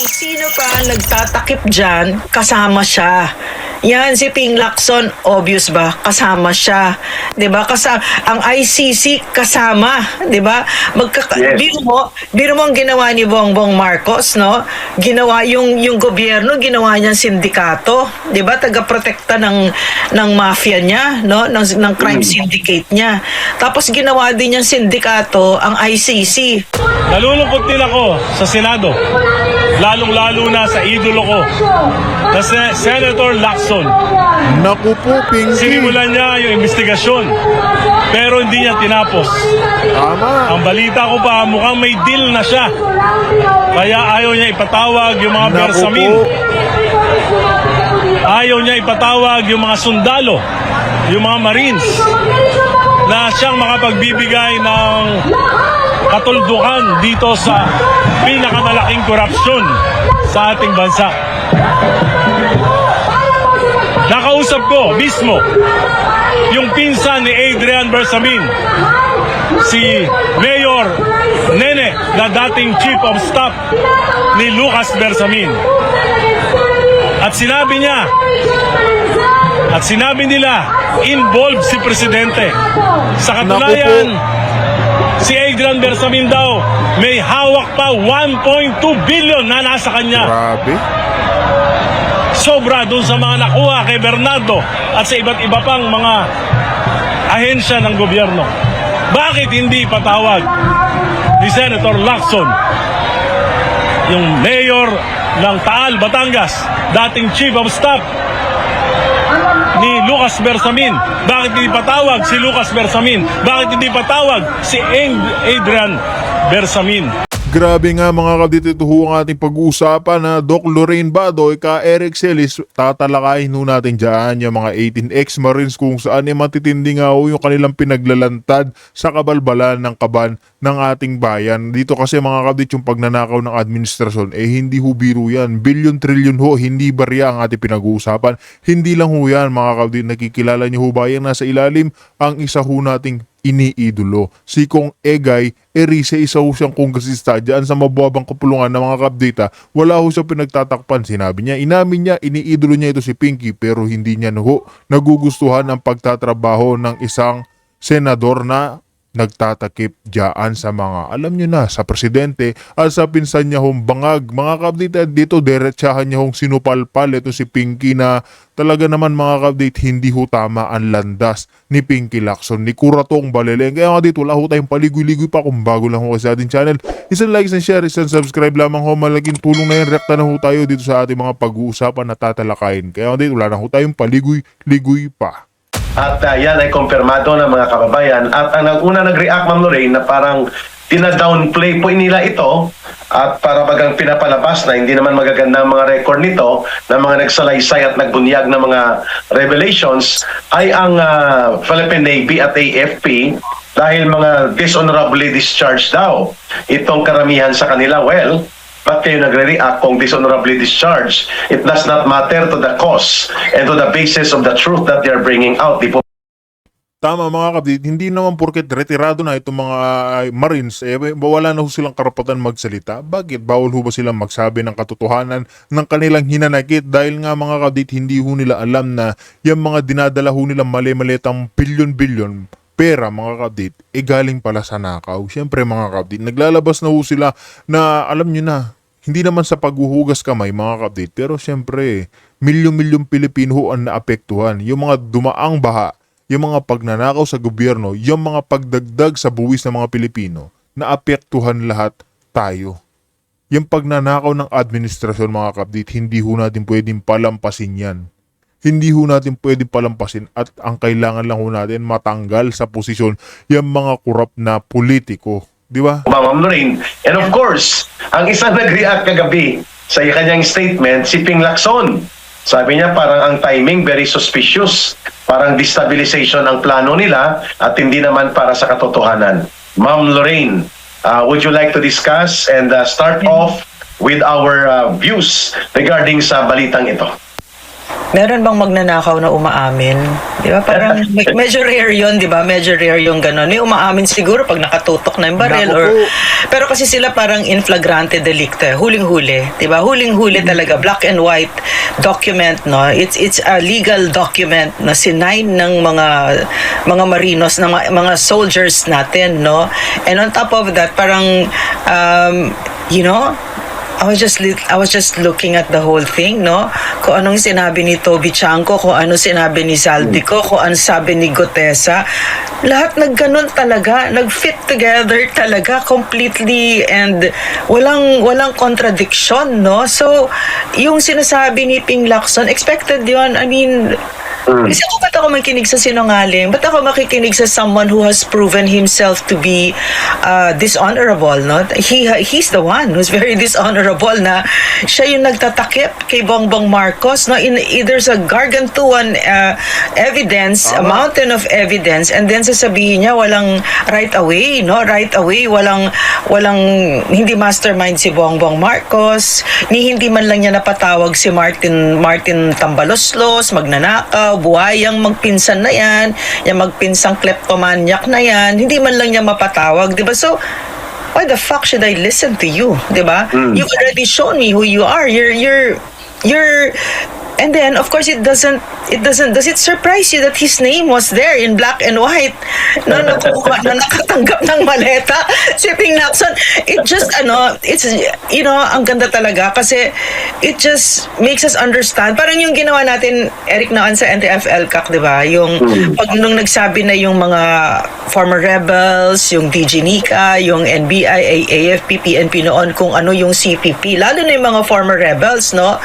Kung sino pa nagtatakip dyan, kasama siya. Yan, si Ping Lacson, obvious ba? Kasama siya. 'Di ba? Ang ICC kasama, 'di ba? Yes. Biro mo ang ginawa ni Bongbong Marcos, no? Ginawa yung gobyerno, ginawa niyang sindikato, 'di ba? Taga-protekta ng mafia niya, no? Ng crime syndicate niya. Tapos ginawa din niyang sindikato ang ICC. Nalulungkot din ako sa Senado, lalong-lalo na sa idolo ko, na Senator Lacson. Naku po, Pinky. Sinimulan niya yung investigasyon, pero hindi niya tinapos. Tama. Ang balita ko pa, mukhang may deal na siya. Kaya ayaw niya ipatawag yung mga Naku bersamin. po. Ayaw niya ipatawag yung mga sundalo, yung mga Marines, na siyang makapagbibigay ng katuldukan dito sa pinakamalaking korupsyon sa ating bansa. Nakausap ko mismo yung pinsan ni Adrian Bersamin, si Mayor Nene, na dating Chief of Staff ni Lucas Bersamin. At sinabi nila, involved si Presidente. Sa katunayan, si Adrian Bersamin daw may hawak pa 1.2 billion na nasa kanya. Grabe. Sobra doon sa mga nakuha kay Bernardo at sa iba't iba pang mga ahensya ng gobyerno. Bakit hindi patawag ni Senator Lacson, yung mayor ng Taal, Batangas, dating Chief of Staff ni Lucas Bersamin? Bakit hindi patawag si Lucas Bersamin? Bakit hindi patawag si Adrian Bersamin? Grabe nga mga kabdit, ito ho ang ating pag-uusapan na Doc Lorraine Badoy ka Eric Celis. Tatalakayin ho natin dyan yung mga 18 ex-Marines kung saan matitindi nga ho yung kanilang pinaglalantad sa kabalbalan ng kaban ng ating bayan. Dito kasi mga kabdit, yung pagnanakaw ng administrasyon hindi ho biro yan. Billion trillion ho, hindi barya ang ating pinag-uusapan. Hindi lang ho yan mga kabdit, nakikilala niyo ho ba yung nasa ilalim? Ang isa ho nating iniidolo. Si Kong Egay Erice, isa ho siyang kongresista dyan sa mabuhabang kapulungan ng mga kabdita. Wala ho siya pinagtatakpan. Sinabi niya, inamin niya, iniidolo niya ito si Pinky, pero hindi niya ho nagugustuhan ang pagtatrabaho ng isang senador na nagtatakip dyan sa mga, alam nyo na, sa presidente at sa pinsan niya hong bangag. Mga kabdita, dito diretsahan niya hong sinupalpal ito si Pinky na talaga naman mga kabdit, hindi ho tama ang landas ni Pinky Lacson, ni Kuratong Baleleng. Kaya nga dito, wala ho tayong paligoy-ligoy pa. Kung bago lang ho kasi sa ating channel, isang like, isang share, isang subscribe lamang ho. Malaking tulong na yan. Rekta na ho tayo dito sa ating mga pag-uusapan na tatalakayin. Kaya nga dito, wala na ho tayong paligoy-ligoy pa. At yan ay kumpirmado ng mga kababayan. At ang una nag-react, Ma'am Lorraine, na parang tina-downplay po nila ito at para bagang pinapalabas na hindi naman magaganda ang mga record nito ng mga nagsalaysay at nagbunyag ng mga revelations ay ang Philippine Navy at AFP dahil mga dishonorably discharged daw itong karamihan sa kanila. Well, ba't kayo nagre-react kung dishonorably discharged? It does not matter to the cause and to the basis of the truth that they are bringing out. Di po Tama mga kabdit, hindi naman porket retirado na itong mga Marines, wala na ho silang karapatan magsalita. Bakit? Bawal ho ba silang magsabi ng katotohanan ng kanilang hinanakit? Dahil nga mga kabdit, hindi ho nila alam na yung mga dinadala ho nilang mali-malitang bilyon-bilyon pera mga kabdit, galing pala sa nakaw. Siyempre mga kabdit, naglalabas na ho sila na alam nyo na, hindi naman sa paghuhugas kamay mga kabdit, pero siyempre, milyon-milyong Pilipino ho ang naapektuhan. Yung mga dumaang baha, yung mga pagnanakaw sa gobyerno, yung mga pagdagdag sa buwis ng mga Pilipino, naapektuhan lahat tayo. Yung pagnanakaw ng administrasyon mga kabdit, hindi ho natin pwedeng palampasin yan. Hindi ho natin pwedeng palampasin at ang kailangan lang ho natin matanggal sa posisyon yung mga korap na politiko. Di ba? Ma'am Lorraine. And of course, ang isang nag-react kagabi sa kanyang statement, si Ping Lacson. Sabi niya parang ang timing very suspicious. Parang destabilization ang plano nila at hindi naman para sa katotohanan. Ma'am Lorraine, would you like to discuss and start off with our views regarding sa balitang ito? Meron bang magnanakaw na umaamin? Di ba? Parang medyo rare yun, di ba? Medyo rare yung gano'n. Yung umaamin siguro pag nakatutok na yung baril. Naku Or, po. pero kasi sila parang in flagrante delicto. Huling-huli. Di ba? Huling-huli talaga. Black and white document, no? It's a legal document na sinign ng mga marinos, ng mga soldiers natin, no? And on top of that, parang, you know, I was just looking at the whole thing, no? Kung anong sinabi ni Toby Chanco, kung ano sinabi ni Zaldico, kung ano sabi ni Gutesa. Lahat nagganon talaga, nag-fit together talaga completely and walang contradiction, no? So, yung sinasabi ni Ping Lacson, expected yun. I mean, kasi ba't ako makikinig sa sinungaling? Ba't ako makikinig sa someone who has proven himself to be dishonorable, no? He's the one who's very dishonorable na siya yung nagtatakip kay Bongbong Marcos, no? There's a gargantuan evidence, a mountain of evidence, and then sasabihin niya walang right away, no? Right away, walang hindi mastermind si Bongbong Marcos, hindi man lang niya napatawag si Martin Tambaloslos, magnanakaw, buhayang magpinsan na yan, yung magpinsang kleptomaniac na yan, hindi man lang niya mapatawag, di ba? So, why the fuck should I listen to you, di ba? You've already shown me who you are. You're and then of course does it surprise you that his name was there in black and white no nakatanggap ng maleta si Ping Lacson? It just it's ang ganda talaga kasi it just makes us understand, parang yung ginawa natin Eric noon sa NTF LCAC, di ba, yung pag nung nagsabi na yung mga former rebels, yung DG Nika, yung NBI, AFP, PNP noon kung ano yung CPP, lalo na yung mga former rebels, no,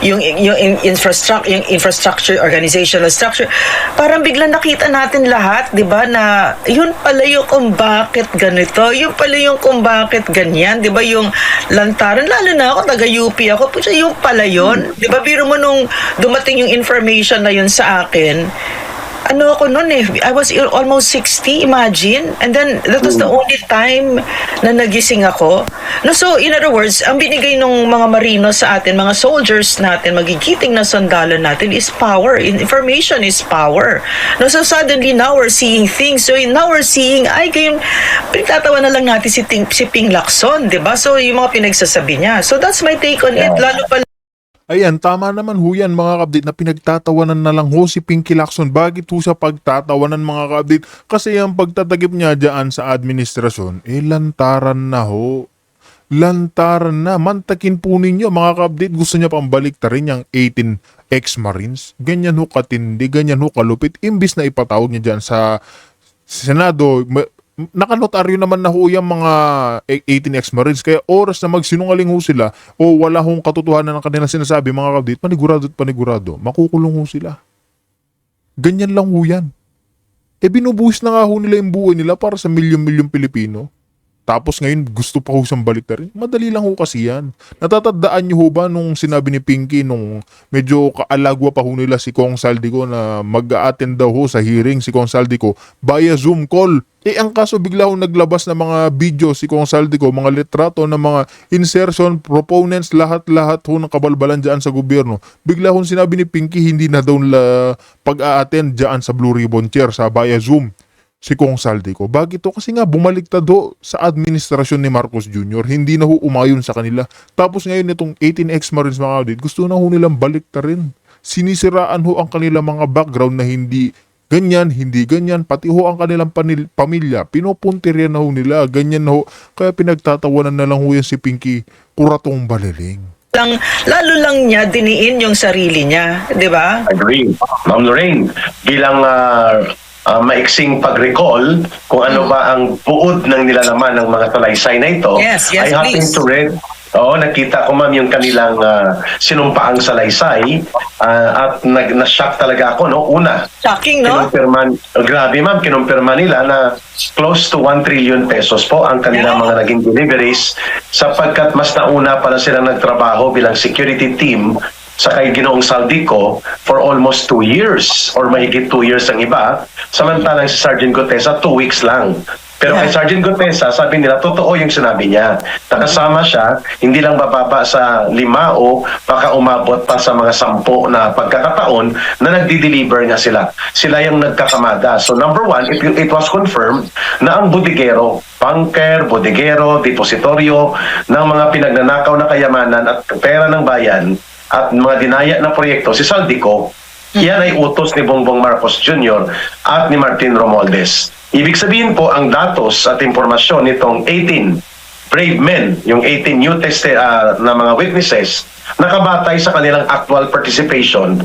yung infrastructure, organizational structure, parang biglang nakita natin lahat, di ba, na yun pala yung kung bakit ganito, yun pala yung kung bakit ganyan, di ba, yung lantaran, lalo na ako, taga-UP ako, pucha, yung pala yun, di ba, biro mo nung dumating yung information na yun sa akin, ano ako noon I was almost 60, imagine. And then, that was the only time na nagising ako. No, so, in other words, ang binigay ng mga marino sa atin, mga soldiers natin, magigiting na sundalo natin is power. Information is power. No, so suddenly, now we're seeing things. So, now we're seeing, pinagtatawa na lang natin si Ping Lacson, di ba? So, yung mga pinagsasabi niya. So, that's my take on it. Lalo pa Ayan, tama naman ho yan mga kabdit na pinagtatawanan na lang ho si Pinky Lacson. Bakit ho sa pagtatawanan mga kabdit? Kasi yung pagtatagip niya dyan sa administrasyon, lantaran na ho. Lantaran na. Mantakin po ninyo mga kabdit. Gusto niya pang baliktarin yung 18 ex-marines. Ganyan ho katindi, ganyan ho kalupit. Imbis na ipatawag niya dyan sa Senado, nakanotaryo naman na ho yung mga 18 ex-marines. Kaya oras na magsinungaling ho sila o wala hong katotohanan ng kanilang sinasabi mga kabdit, panigurado at panigurado, makukulong ho sila. Ganyan lang ho yan. Binubuhis na nga ho nila yung buhay nila para sa milyon-milyon Pilipino. Tapos ngayon gusto pa ho siyang baliktarin. Madali lang ho kasi yan. Natatandaan niyo ho ba nung sinabi ni Pinky nung medyo kaalagwa pa ho nila si Kong Saldico na mag-a-attend daw ho sa hearing si Kong Saldico via Zoom call. Ang kaso bigla ho naglabas ng mga video si Kong Saldico, mga litrato ng mga insertion, proponents, lahat-lahat ho ng kabalbalan dyan sa gobyerno. Bigla ho sinabi ni Pinky hindi na daw pag-a-attend dyan sa Blue Ribbon Chair sa via Zoom si Kong Saldico. Bakit to? Kasi nga bumaliktad ho sa administrasyon ni Marcos Jr. Hindi na ho umayon sa kanila. Tapos ngayon itong 18 ex-marines mga kabdit, gusto na ho nilang baliktarin. Sinisiraan ho ang kanilang mga background na hindi ganyan, pati ho ang kanilang pamilya. Pinupuntirya na ho nila, ganyan na ho. Kaya pinagtatawanan na lang ho yan si Pinky, kuratong baliling. Lalo lang niya diniin yung sarili niya, di ba? Agree. Ma'am Lorraine, bilang maiksing pag-recall kung ano ba ang buod ng nilalaman ng mga salaysay na ito. Yes, I happen please. to read, nakita ko ma'am yung kanilang sinumpaang salaysay at na-shock talaga ako. No? Una, Shocking, no? grabe ma'am, kinumpirma nila na close to 1 trillion pesos po ang kanilang mga naging deliveries sapagkat mas nauna pala silang nagtrabaho bilang security team sa kay Ginoong Saldico for almost 2 years or mahigit 2 years ang iba, samantalang si Sergeant Gutesa 2 weeks lang. Pero kay Sergeant Gutesa, sabi nila, totoo yung sinabi niya. Nakasama siya, hindi lang bababa sa 5 o baka umabot pa sa mga 10 na pagkakataon na nagdi-deliver nga sila. Sila yung nagkakamada. So number 1, it was confirmed na ang bodigero, bunker, bodigero, depositoryo ng mga pinagnanakaw na kayamanan at pera ng bayan at mga dinaya na proyekto, si Saldico, yan ay utos ni Bongbong Marcos Jr. at ni Martin Romualdez. Ibig sabihin po, ang datos at impormasyon nitong 18 brave men, yung 18 new na mga witnesses, nakabatay sa kanilang actual participation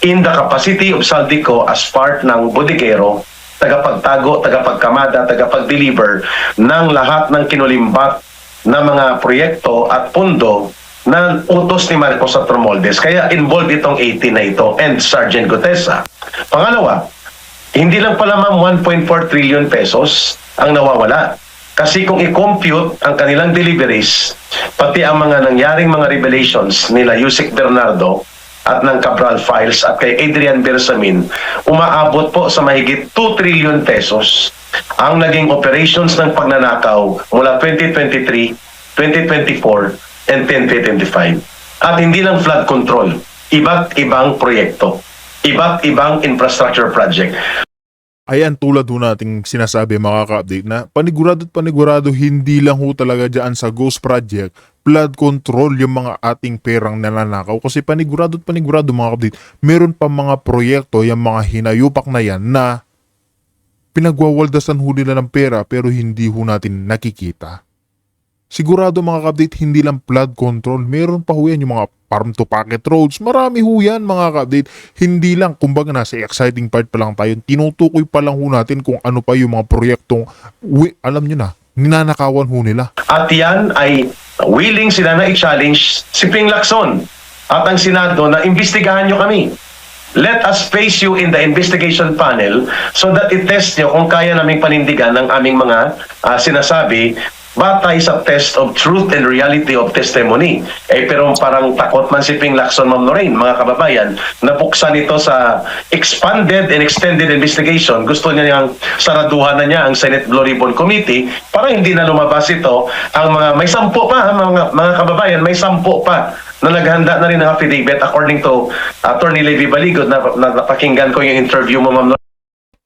in the capacity of Saldico as part ng bodigero, tagapagtago, tagapagkamada, tagapag-deliver ng lahat ng kinulimbat na mga proyekto at pundo na utos ni Marcos at Romualdez. Kaya involved itong 18 na ito and Sergeant Gutesa. Pangalawa, hindi lang pala ma'am 1.4 trillion pesos ang nawawala. Kasi kung i-compute ang kanilang deliveries, pati ang mga nangyaring mga revelations nila Yusek Bernardo at ng Cabral Files at kay Adrian Bersamin, umaabot po sa mahigit 2 trillion pesos ang naging operations ng pagnanakaw mula 2023, 2024, and 2025. At hindi lang flood control, iba't ibang proyekto, iba't ibang infrastructure project. Ayan, tulad ho nating sinasabi mga ka-update na panigurado at panigurado hindi lang ho talaga dyan sa Ghost Project, flood control yung mga ating perang nananakaw. Kasi panigurado at panigurado mga ka-update, meron pa mga proyekto, yung mga hinayupak na yan na pinagwawaldasan ho nila ng pera pero hindi ho natin nakikita. Sigurado mga ka-update, hindi lang flood control, meron pa ho yan yung mga farm to pocket roads, marami ho yan mga ka-update. Hindi lang, kumbaga nasa exciting part pa lang tayo, tinutukoy pa lang ho natin kung ano pa yung mga proyektong, alam nyo na, ninanakawan ho nila. At yan ay willing sila na i-challenge si Ping Lacson at ang Senado na imbestigahan nyo kami. Let us place you in the investigation panel so that i-test nyo kung kaya naming panindigan ng aming mga sinasabi batay sa test of truth and reality of testimony. Pero parang takot man si Ping Lacson, Ma'am Lorraine, mga kababayan, nabuksan ito sa expanded and extended investigation. Gusto niya niyang saraduhan na niya ang Senate Blue Ribbon Committee para hindi na lumabas ito. Ang mga, may 10 pa, mga kababayan, may 10 pa na naghanda na rin ng affidavit according to Attorney Levi Baligod na napakinggan ko yung interview mo, Ma'am Lorraine.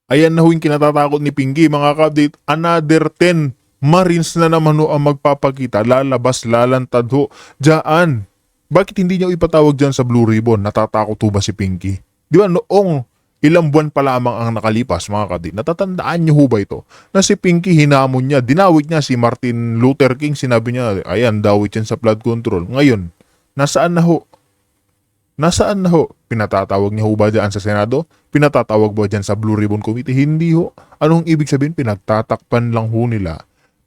Ayan na ho yung kinatatakot ni Pinky mga ka-update, another 10 Marines na naman ho ang magpapakita, lalabas, lalantad ho. Diyan, bakit hindi niyo ipatawag dyan sa Blue Ribbon? Natatakot ho ba si Pinky? Di ba noong ilang buwan pa lamang ang nakalipas mga kadit, natatandaan niyo ho ba ito? Na si Pinky hinamon niya, dinawit niya si Martin Luther King, sinabi niya, ayan, dawit yan sa flood control. Ngayon, nasaan na ho? Nasaan na ho? Pinatatawag niya ho ba dyan sa Senado? Pinatatawag ba dyan sa Blue Ribbon Committee? Hindi ho. Anong ibig sabihin? Pinagtatakpan lang ho nila.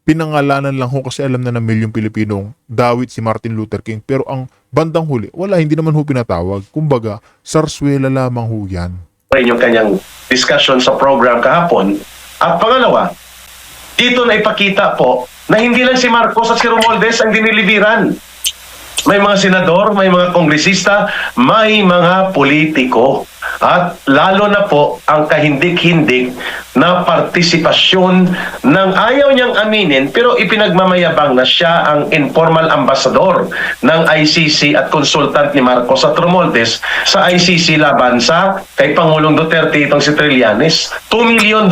Pinangalanan lang ho kasi alam na ng milyong Pilipinong dawit si Martin Luther King. Pero ang bandang huli, wala, hindi naman ho pinatawag. Kumbaga, sarswela lamang ho yan. Yung kanyang discussion sa program kahapon. At pangalawa, dito na ipakita po na hindi lang si Marcos at si Romualdez ang dinilibiran. May mga senador, may mga kongresista, may mga politiko. At lalo na po ang kahindik-hindik na partisipasyon ng ayaw niyang aminin pero ipinagmamayabang na siya ang informal ambassador ng ICC at consultant ni Marcos at Romualdez sa ICC laban sa kay Pangulong Duterte itong si Trillanes. $2 million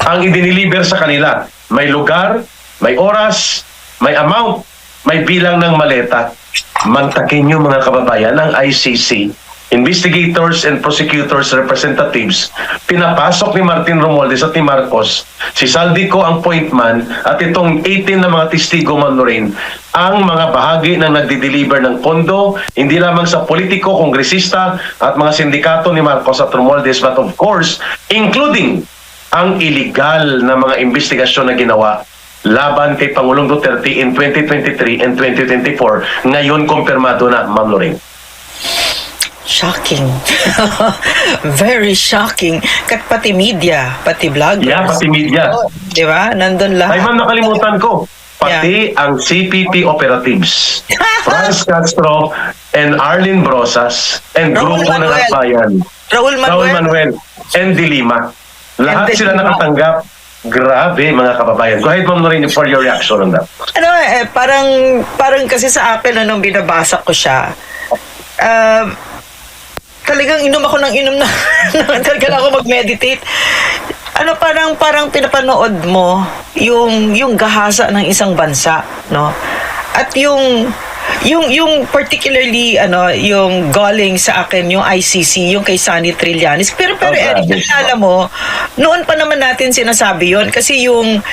ang idiniliber sa kanila. May lugar, may oras, may amount, may bilang ng maleta. Mantakin niyo mga kababayan ng ICC. Investigators and prosecutors representatives, pinapasok ni Martin Romualdez at ni Marcos, si Saldico ang point man at itong 18 na mga testigo, Ma'am Lorraine, ang mga bahagi ng nagdi-deliver ng pondo, hindi lamang sa politiko, kongresista at mga sindikato ni Marcos at Romualdez, but of course, including ang illegal na mga investigasyon na ginawa laban kay Pangulong Duterte in 2023 and 2024. Ngayon, kumpirmado na, Ma'am Lorraine. Shocking. Very shocking. Kat pati media, pati vloggers. Yeah, pati media. Di ba? Nandun Ay, lahat. ma'am, nakalimutan ko. Pati ang CPP operatives. Franz Castro and Arlene Brosas and Raul grupo ng Manuel. Akbayan. Raul Raul Manuel. Manuel and Dilima. Lahat And sila Dilima. nakatanggap Grabe, mga kababayan. Go ahead, Ma'am Lorraine, for your reaction on that. Parang kasi sa akin, nung binabasa ko siya, talagang inom ako ng inom na, talaga lang ako mag-meditate. Parang pinapanood mo yung gahasa ng isang bansa, no? At yung particularly yung galling sa akin yung ICC, yung kay Sonny Trillanes. Pero Eric, naalala mo, noon pa naman natin sinasabi yon kasi yung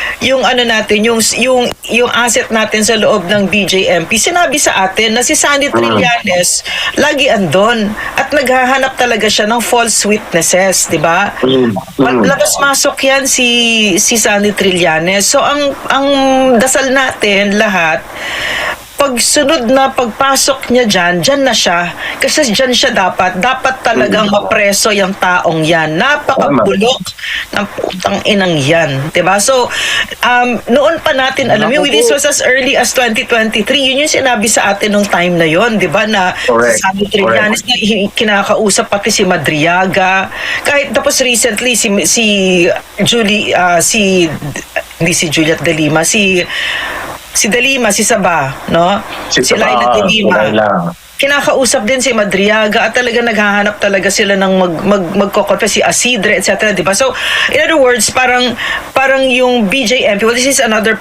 natin, yung asset natin sa loob ng BJMP, sinabi sa atin na si Sonny Trillanes lagi andon at naghahanap talaga siya ng false witnesses, di ba? Labas-masok yan si Sonny Trillanes. So ang dasal natin lahat, pagsunod na pagpasok niya dyan na siya. Kasi dyan siya dapat talagang mapreso yung taong yan. Napakabulok ng putang inang yan. Diba? So, noon pa natin, alam mo, this was as early as 2023. Yun yung sinabi sa atin nung time na yon, diba? Na sabi Trillanes na kinakausap pati si Madriaga. Kahit tapos recently, hindi si Juliet de Lima, si De Lima, si Saba, no? Si Laila de Lima. Kinakausap din si Madriaga at talaga naghahanap talaga sila ng magko-confess, si Asidre, etc. Diba? So, in other words, parang yung BJMP, well, this is another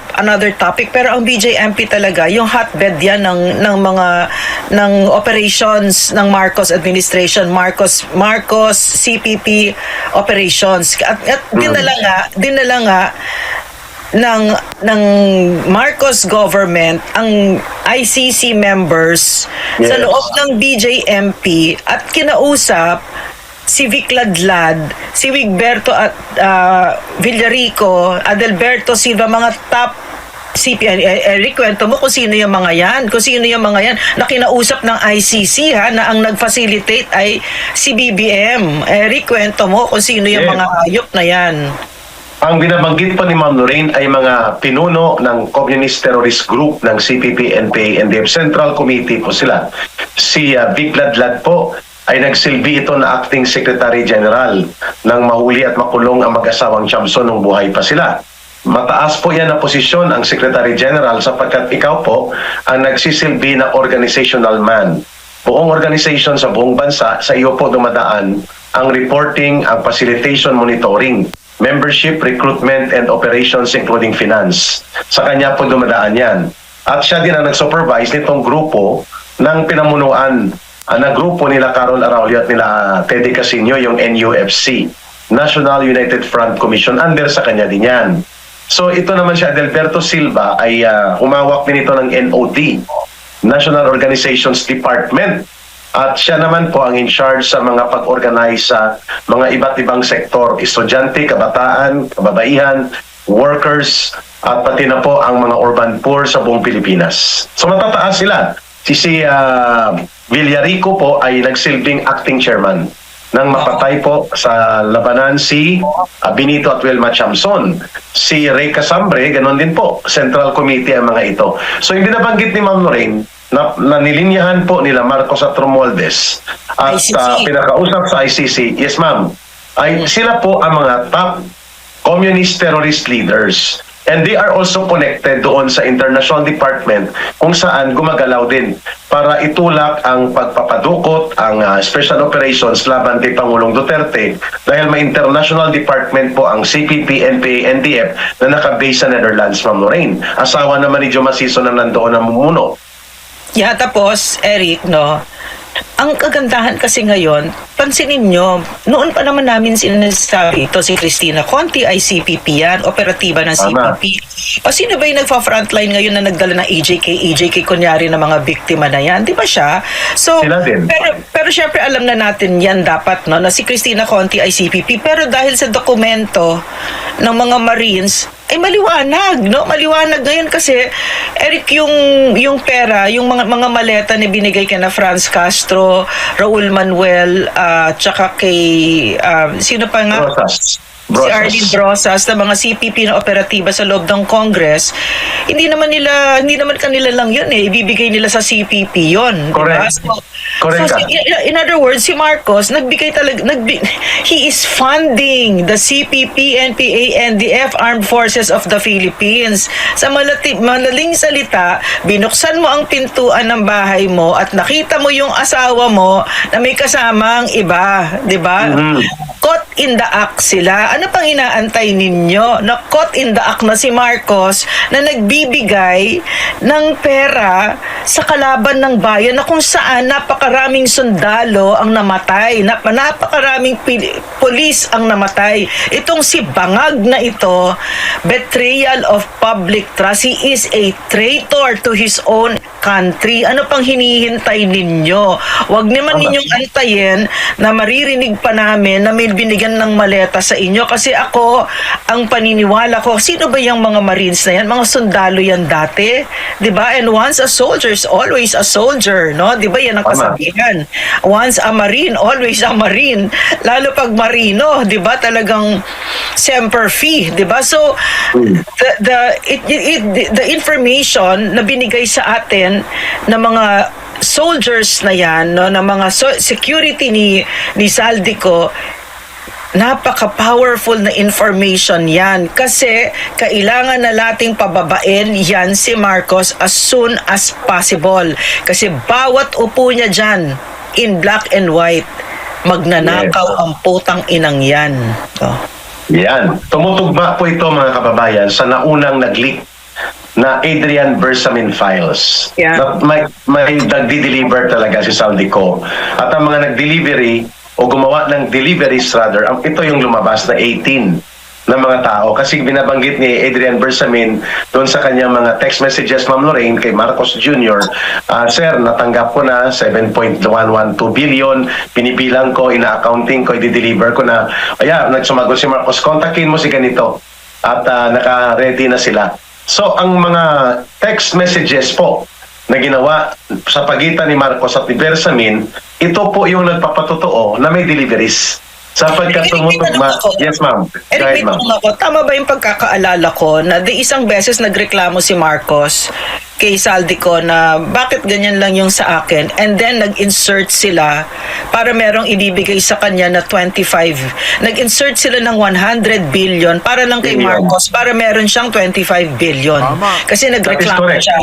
topic, pero ang BJMP talaga, yung hotbed yan ng operations ng Marcos administration, Marcos CPP operations. At dinala nga ng Marcos government ang ICC members sa loob ng BJMP at kinausap si Vic Ladlad, si Wigberto at Villarico, Adelberto Silva, mga top CP. Eric, kwento mo kung sino yung mga yan na kinausap ng ICC, na ang nag-facilitate ay si BBM. Eric, kwento mo kung sino yung mga hayop na yan. Ang binabanggit po ni Ma'am Lorraine ay mga pinuno ng Communist Terrorist Group ng CPP, NPA, NDF. Central Committee po sila. Si Vic Ladlad po ay nagsilbi ito na Acting Secretary General nang mahuli at makulong ang mag-asawang Chamson nung buhay pa sila. Mataas po yan na posisyon ang Secretary General sapagkat ikaw po ang nagsisilbi na organizational man. Buong organization sa buong bansa, sa iyo po dumadaan ang reporting, ang facilitation, monitoring, membership, recruitment, and operations including finance. Sa kanya po dumadaan yan. At siya din ang nag-supervise nitong grupo ng pinamunuan na grupo nila Carol Araulio at nila Teddy Casino, yung NUFC, National United Front Commission, under sa kanya din yan. So ito naman si Adelberto Silva ay humawak din ito ng NOD, National Organizations Department. At siya naman po ang in charge sa mga pag-organize sa mga iba't ibang sektor, estudyante, kabataan, kababaihan, workers, at pati na po ang mga urban poor sa buong Pilipinas. So matataas sila. Si Villarico po ay nagsilbing acting chairman nang mapatay po sa labanan si Benito at Wilma Chamson. Si Ray Casambre, ganoon din po, Central Committee ang mga ito. So yung binabanggit ni Ma'am Lorraine, na nilinyahan po nila Marcos at Romualdez at pinakausap sa ICC, yes ma'am, ay sila po ang mga top communist terrorist leaders. And they are also connected doon sa international department kung saan gumagalaw din para itulak ang pagpapadukot, ang special operations laban kay Pangulong Duterte dahil may international department po ang CPP, NPA, NDF na nakabase sa Netherlands, Ma'am Lorraine. Asawa naman ni Joe Maciso na nandoon na mumuno. Yeah, tapos, Eric, no, ang kagandahan kasi ngayon, pansinin nyo, noon pa naman namin sinasabi ito, si Cristina Conti ay CPP yan, operatiba ng CPP. O sino ba yung nagfa-frontline ngayon na nagdala ng AJK kunyari na mga biktima na yan? Di ba siya? So, pero syempre alam na natin yan dapat, no, na si Cristina Conti ay CPP. Pero dahil sa dokumento ng mga Marines, ay maliwanag, no? Maliwanag ngayon kasi, Eric, yung pera, yung mga maleta na binigay kay na Franz Castro, Raul Manuel, tsaka kay, sino pa nga? si Arlene Brosas na mga CPP na operatiba sa loob ng Congress, hindi naman kanila lang yun eh. Ibibigay nila sa CPP yun. Correct. Diba? Correct So, ka. in other words, si Marcos, he is funding the CPP, NPA, NDF, Armed Forces of the Philippines. Sa malaling salita, binuksan mo ang pintuan ng bahay mo at nakita mo yung asawa mo na may kasamang iba. Diba? Caught in the act sila. Ano pang inaantay ninyo? Na caught in the act na si Marcos na nagbibigay ng pera sa kalaban ng bayan na kung saan napakaraming sundalo ang namatay, napakaraming pulis ang namatay. Itong si Bangag na ito, betrayal of public trust. He is a traitor to his own country. Ano pang hinihintay ninyo? Huwag naman ninyong antayin na maririnig pa namin na may binigyan ng maleta sa inyo kasi ako, ang paniniwala ko, sino ba yung mga Marines na yan? Mga sundalo yan dati, di ba? And once a soldier is always a soldier, no? Di ba yan ang kasabihan? Once a Marine, always a Marine. Lalo pag Marino, di ba? Talagang semper fi, di ba? So, the information na binigay sa atin ng mga soldiers na yan, no, ng mga security ni Saldico, napaka-powerful na information yan kasi kailangan na nating pababain yan si Marcos as soon as possible kasi bawat upo niya dyan in black and white magnanakaw ang putang inang yan. Yan. Tumutugma po ito mga kababayan sa naunang nag-leak na Adrian Bersamin files. Yeah. Na may nagdi-deliver talaga si Saldico. At ang mga nag-delivery o gumawa ng deliveries rather, ito yung lumabas na 18 na mga tao. Kasi binabanggit ni Adrian Bersamin doon sa kanyang mga text messages, Ma'am Lorraine, kay Marcos Jr., Sir, natanggap ko na 7.112 billion, pinipilang ko, ina-accounting ko, i-deliver ko na. Kaya, nagsumagot si Marcos, kontakin mo si ganito. At naka-ready na sila. So, ang mga text messages po na ginawa sa pagitan ni Marcos at ni Bersamin, ito po yung nagpapatotoo na may deliveries. Sapagkat tumutugma. Yes, ma'am. Eric, may tanong ako. Tama ba yung pagkakaalala ko na di isang beses nagreklamo si Marcos kay Saldico na bakit ganyan lang yung sa akin, and then nag-insert sila para merong ibibigay sa kanya na 25. Nag-insert sila ng 100 billion para lang kay Marcos para meron siyang 25 billion. Tama. Kasi nagreklamo siya.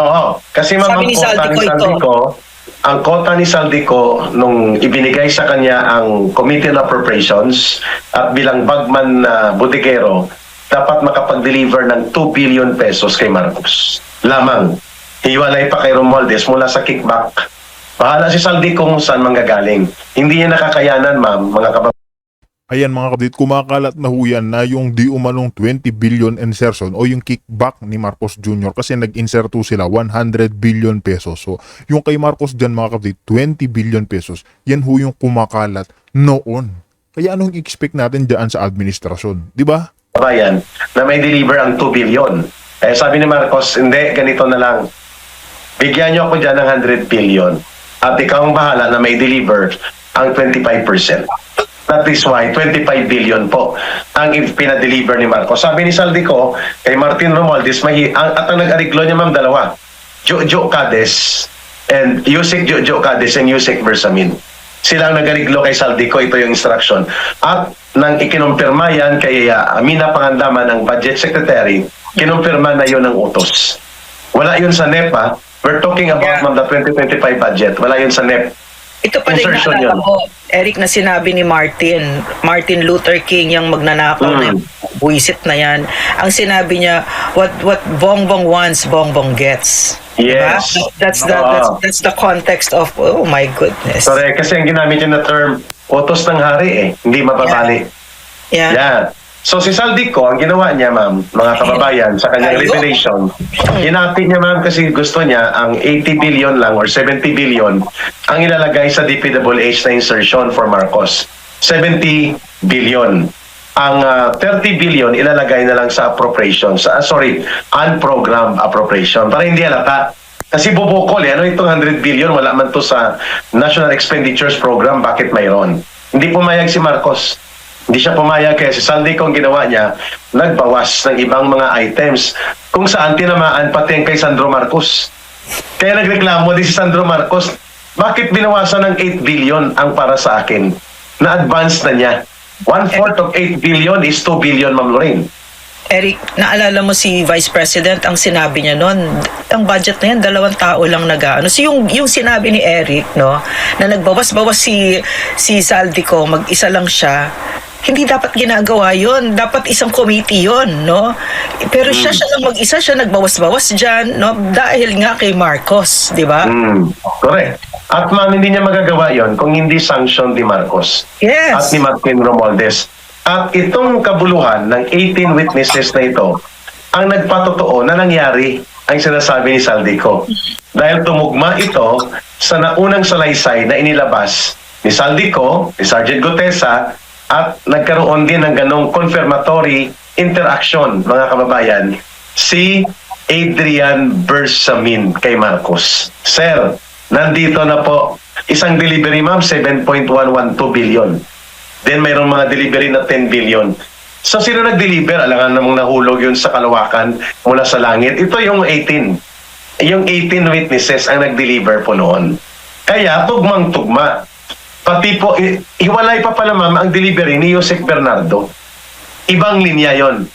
Oo. Kasi ma'am, Sabi ni Saldico ang kota ni Saldico nung ibinigay sa kanya ang Committee on Appropriations at bilang bagman na butikero, dapat makapag-deliver ng 2 billion pesos kay Marcos. Lamang. Hiwalay pa kay Romualdez mula sa kickback. Bahala si Saldico kung saan manggagaling. Hindi niya nakakayanan, ma'am, mga kababayan. Ayan mga kapatid, kumakalat na huyan na yung di umanong 20 billion insertion o yung kickback ni Marcos Jr. kasi nag-inserto sila 100 billion pesos. So, yung kay Marcos dyan mga kapatid, 20 billion pesos, yan ho yung kumakalat noon. Kaya anong expect natin dyan sa administrasyon? Di ba? Kababayan na may deliver ang 2 billion. Eh, sabi ni Marcos, hindi, ganito na lang. Bigyan niyo ako dyan ng 100 billion at ikaw ang bahala na may deliver ang 25%. That is why 25 billion po ang pinadeliver ni Marcos. Sabi ni Saldico kay Martin Romualdez, at ang nag-ariglo niya ma'am dalawa, Jojo Cades and Yusek Jojo Cades and Yusek Bersamin. Sila ang nag-ariglo kay Saldico, ito yung instruction. At nang ikinumpirma yan kay Amina Pangandaman, ang budget secretary, kinumpirma na yun ng utos. Wala yun sa NEP ha. We're talking about ma'am the 2025 budget. Wala yun sa NEP. Ito pala yung naalala ko, Eric, na sinabi ni Martin Luther King, yung magnanakaw na yung buwisit na yan. Ang sinabi niya, what Bongbong wants, Bongbong gets. Yes. Diba? That's the context of, oh my goodness. Sorry, kasi ang ginamit niya na term, utos ng hari hindi mababali. Yeah. Yeah. So si Saldico, ang ginawa niya ma'am, mga kababayan, sa kanyang revelation, hinati niya ma'am kasi gusto niya ang 80 billion lang or 70 billion ang ilalagay sa DPWH na insertion for Marcos. 70 billion. Ang 30 billion ilalagay na lang sa appropriations. Unprogrammed appropriation. Para hindi halata. Kasi bubukol ano itong 100 billion, wala man to sa National Expenditures Program, bakit mayroon? Hindi pumayag si Marcos. Hindi siya pumayag kaya si Saldico ang ginawa niya, nagbawas ng ibang mga items kung saan tinamaan pati ang kay Sandro Marcos. Kaya nagreklamo din si Sandro Marcos, bakit binawasan ng 8 billion ang para sa akin? Na-advance na niya. 1/4 of 8 billion is 2 billion, Ma'am Lorraine. Eric, naalala mo si Vice President, ang sinabi niya noon, ang budget na yan, 2 tao lang nag-ano. So yung sinabi ni Eric, no, na nagbawas-bawas si Saldico, mag-isa lang siya, hindi dapat ginagawa yon, dapat isang committee yon, no? Pero siya lang mag-isa, siya nagbawas-bawas dyan, no, dahil nga kay Marcos, di ba? Correct. At ma'am, hindi niya magagawa yon kung hindi sanction ni Marcos Yes. at ni Martin Romualdez. At itong kabuluhan ng 18 witnesses na ito, ang nagpatotoo na nangyari ang sinasabi ni Saldico. Dahil tumugma ito sa naunang salaysay na inilabas ni Saldico, ni Sergeant Gutesa, at nagkaroon din ng ganong confirmatory interaction, mga kababayan, si Adrian Bersamin kay Marcos. Sir, nandito na po, isang delivery ma'am, 7.112 billion. Then mayroong mga delivery na 10 billion. So sino nag-deliver? Alangan namang nahulog yun sa kalawakan mula sa langit. Ito yung 18. Yung 18 witnesses ang nag-deliver po noon. Kaya tugmang-tugma. Pati po, hiwalay pa pala ma'am ang delivery ni Yusek Bernardo. Ibang linya yon.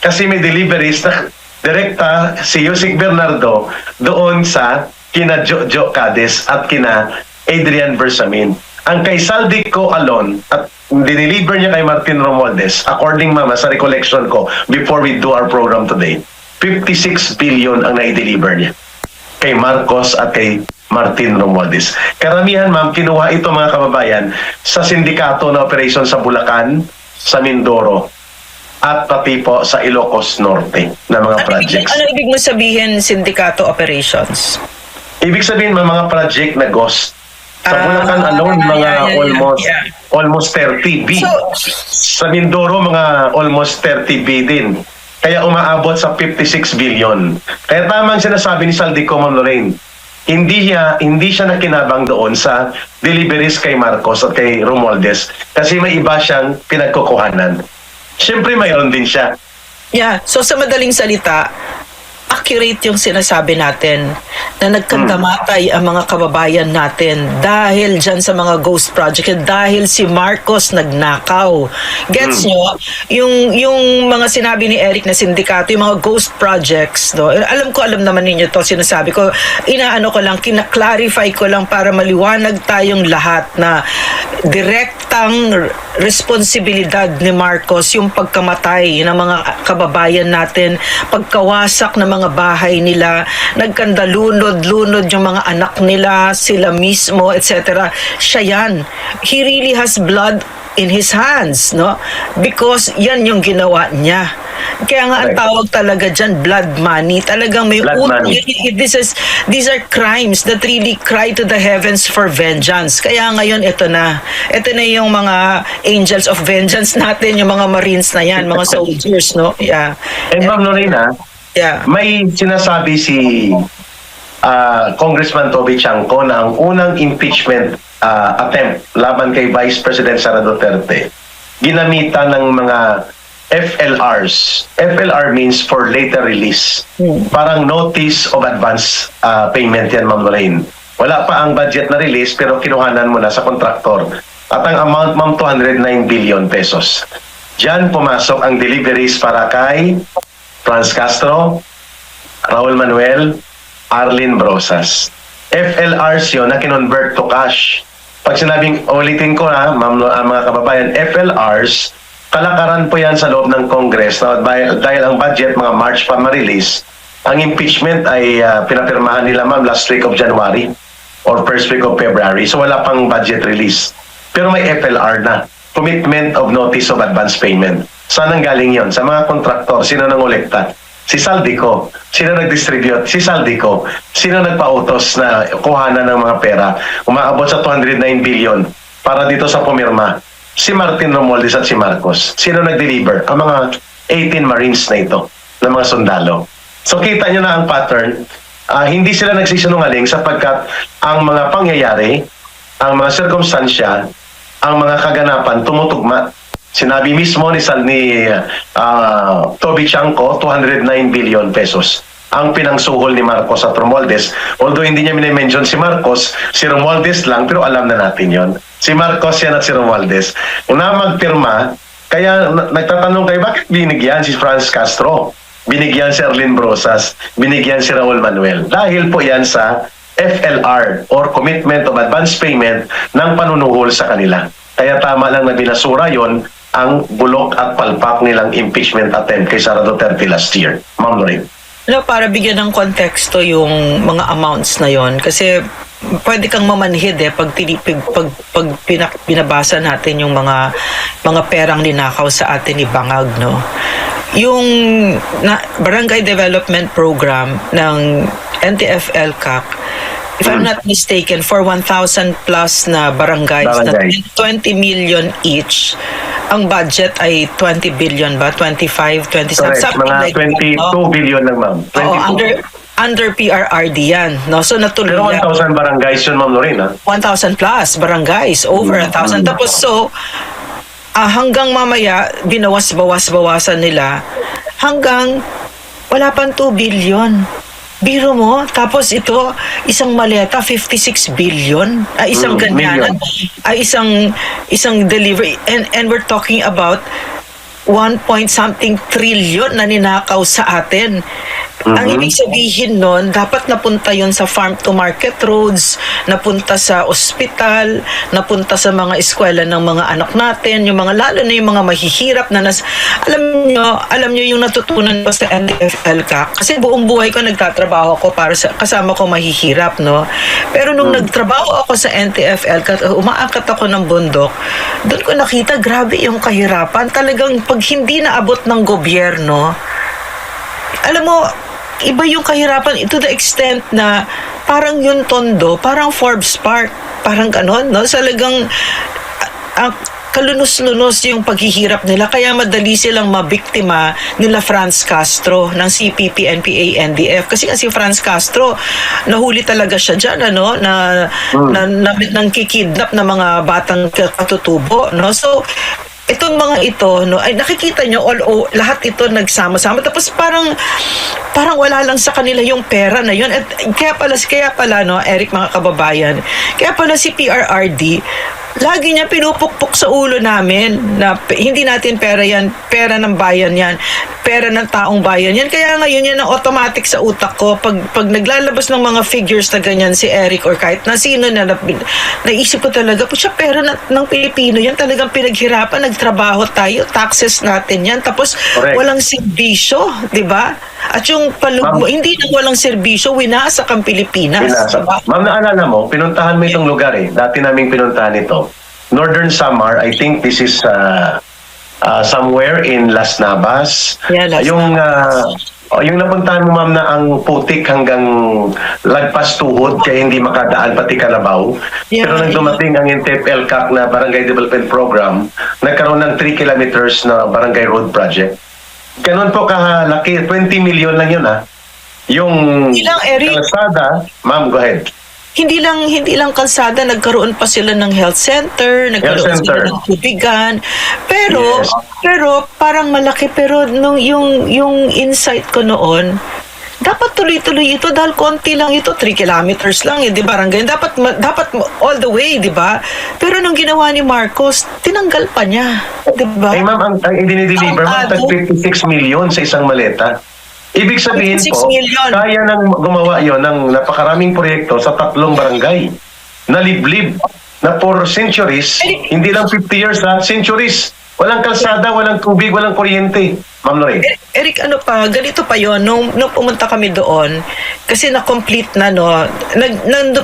Kasi may deliveries na direkta si Yusek Bernardo doon sa kina Jojo Cades at kina Adrian Bersamin. Ang kay Saldico alone at dineliver niya kay Martin Romualdez, according mama sa recollection ko before we do our program today, 56 billion ang nai-deliver niya kay Marcos at kay Martin Romualdez. Karamihan ma'am, kinuha ito mga kababayan sa sindikato na operation sa Bulacan, sa Mindoro, at pati po sa Ilocos Norte na mga projects. Ano ibig mo sabihin sindikato operations? Ibig sabihin mga project na ghost. Sa Bulacan alone, mga almost 30 B. Sa Mindoro, mga almost 30 B din. Kaya umaabot sa 56 billion. Kaya tama ang sinasabi ni Saldico, Ma'am Lorraine. Hindi siya nakinabang doon sa deliveries kay Marcos at kay Romualdez kasi may iba siyang pinagkukuhanan. Siyempre mayroon din siya. Yeah, so sa madaling salita, accurate yung sinasabi natin na nagkandamatay ang mga kababayan natin dahil dyan sa mga ghost project, dahil si Marcos nagnakaw. Gets nyo? Yung mga sinabi ni Eric na sindikato, yung mga ghost projects, no? Alam naman ninyo to, sinasabi ko, inaano ko lang, kina-clarify ko lang para maliwanag tayong lahat na direktang responsibilidad ni Marcos yung pagkamatay ng mga kababayan natin, pagkawasak ng mga bahay nila, nagkandalunod-lunod yung mga anak nila, sila mismo, etc. Siya yan. He really has blood in his hands, no? Because yan yung ginawa niya. Kaya nga ang tawag talaga dyan, blood money. Talagang may these are crimes that really cry to the heavens for vengeance. Kaya ngayon ito na yung mga angels of vengeance natin, yung mga marines na yan, mga soldiers, no? Yeah. And Ma'am Lorena, yeah. may sinasabi si Congressman Toby Chanco na ang unang impeachment attempt laban kay Vice President Sara Duterte, ginamitan ng mga FLRs. FLR means for later release. Parang notice of advance payment yan, Ma'am Lorraine. Wala pa ang budget na release pero kinuhanan mo na sa kontraktor. At ang amount, Ma'am, 209 billion pesos. Diyan pumasok ang deliveries para kay Franz Castro, Raul Manuel, Arlene Brosas. FLRs yun na kinonvert to cash. Pag sinabing, ulitin ko na, mga kababayan, FLRs, kalakaran po yan sa loob ng Congress. No? Dahil ang budget, mga March pa ma-release, ang impeachment ay pinapirmahan nila, ma'am, last week of January or first week of February. So wala pang budget release. Pero may FLR na. Commitment of Notice of Advance Payment. Saan ang galing yon? Sa mga kontraktor. Sino nangolekta? Si Saldico. Sino nag-distribute? Si Saldico. Sino nagpa-utos na kuhanan ng mga pera? Umaabot sa 209 billion para dito sa pumirma. Si Martin Romualdez at si Marcos. Sino nag-deliver? Ang mga 18 Marines na ito, na mga sundalo. So kita nyo na ang pattern. Hindi sila nagsisinungaling sapagkat ang mga pangyayari, ang mga sirkumstansya, ang mga kaganapan tumutugma. Sinabi mismo ni Toby Chanco, 209 billion pesos ang pinangsuhol ni Marcos at Romualdez. Although hindi niya minimension si Marcos, si Romualdez lang, pero alam na natin yon. Si Marcos yan at si Romualdez. Na magpirma, kaya nagtatanong kayo, bakit binigyan si Franz Castro? Binigyan si Erlin Brosas, binigyan si Raul Manuel. Dahil po yan sa FLR or Commitment of Advance Payment ng panunuhol sa kanila. Kaya tama lang na binasura yon ang bulok at palpak nilang impeachment attempt kay Sara Duterte last year. Ma'am Lorraine. No, para bigyan ng konteksto yung mga amounts na yon, kasi pwede kang mamanhid pag binabasa natin yung mga perang ninakaw sa atin ni Bangag, no. Yung Barangay Development Program ng NTF-ELCAC, if I'm not mistaken, for 1,000 plus na barangays na 20 million each, ang budget ay 20 billion ba? 25, 27, Correct. something Mga like that. 22 No? billion lang, ma'am. 22. Oo, under PRRD yan. No? So natuloy Pero yan. 1,000 barangays yun, Ma'am Lorraine, ha? 1,000 plus barangays, over 1,000. Tapos so, hanggang mamaya, binawas-bawasan nila, hanggang wala pang 2 billion. Biro mo, tapos ito, isang maleta, 56 billion. Isang ganyanan. Isang delivery. And we're talking about 1 point something trillion na ninakaw sa atin. Ang ibig sabihin nun, dapat napunta yun sa farm to market roads, napunta sa ospital, napunta sa mga eskwela ng mga anak natin, yung mga lalo na yung mga mahihirap na alam nyo yung natutunan ko sa NTF-ELCAC. Kasi buong buhay ko nagtatrabaho ako para sa kasama ko mahihirap, no? Pero nung nagtrabaho ako sa NTF-ELCAC, umaakat ako ng bundok, doon ko nakita grabe yung kahirapan. Talagang pag hindi naabot ng gobyerno, alam mo, iba yung kahirapan to the extent na parang yung Tondo, parang Forbes Park, parang ganon, no? Talagang kalunos-lunos yung paghihirap nila, kaya madali silang mabiktima nila Franz Castro ng CPP, NPA, NDF. Kasi si Franz Castro, nahuli talaga siya dyan, ano, na kikidnap na mga batang katutubo, no? So, itong mga ito, no, ay nakikita nyo lahat ito nagsama-sama, tapos parang wala lang sa kanila yung pera na yun. At kaya pala no, Eric, mga kababayan, kaya pala si PRRD lagi niya pinupukpok sa ulo namin na hindi natin pera yan, pera ng bayan yan, pera ng taong bayan yan. Kaya ngayon yan ang automatic sa utak ko pag naglalabas ng mga figures na ganyan si Eric or kahit na sino na naisip ko talaga, siya pera ng Pilipino yan, talagang pinaghirapan, nagtrabaho tayo, taxes natin yan, tapos correct, walang serbisyo, di ba? At yung hindi nang walang serbisyo, winasak ang Pilipinas. Diba? Ma'am, naalala mo, pinuntahan mo itong lugar Dati naming pinuntahan ito. Northern Samar, I think this is somewhere in Las Navas. Yeah, Las yung napuntahan mo, ma'am, na ang putik hanggang lagpas tuhod kaya hindi makadaan pati Kalabaw. Yeah, pero nang dumating ang NTF-ELCAC na Barangay Development Program, nagkaroon ng 3 kilometers na barangay road project. Ganon po kahalaki, 20 million lang yun Yung Ilang, Eric? kalsada, ma'am, go ahead. Hindi lang kalsada, nagkaroon pa sila ng health center, nagkaroon sila ng tubigan. Pero Yes. pero parang malaki, pero yung insight ko noon, dapat tuloy-tuloy ito dahil konti lang ito, 3 kilometers lang di ba? Dapat all the way, di ba? Pero nung ginawa ni Marcos, tinanggal pa niya, di ba? Ay ma'am, ang dinideliver, ma'am, 56 million sa isang maleta. Ibig sabihin 56 po, million. kaya nang gumawa yon ng napakaraming proyekto sa 3 barangay na liblib na for centuries, hindi lang 50 years centuries. Walang kalsada, walang tubig, walang kuryente. Ma'am Lorraine. Eric, ganito pa yon nung pumunta kami doon, kasi na-complete na, no,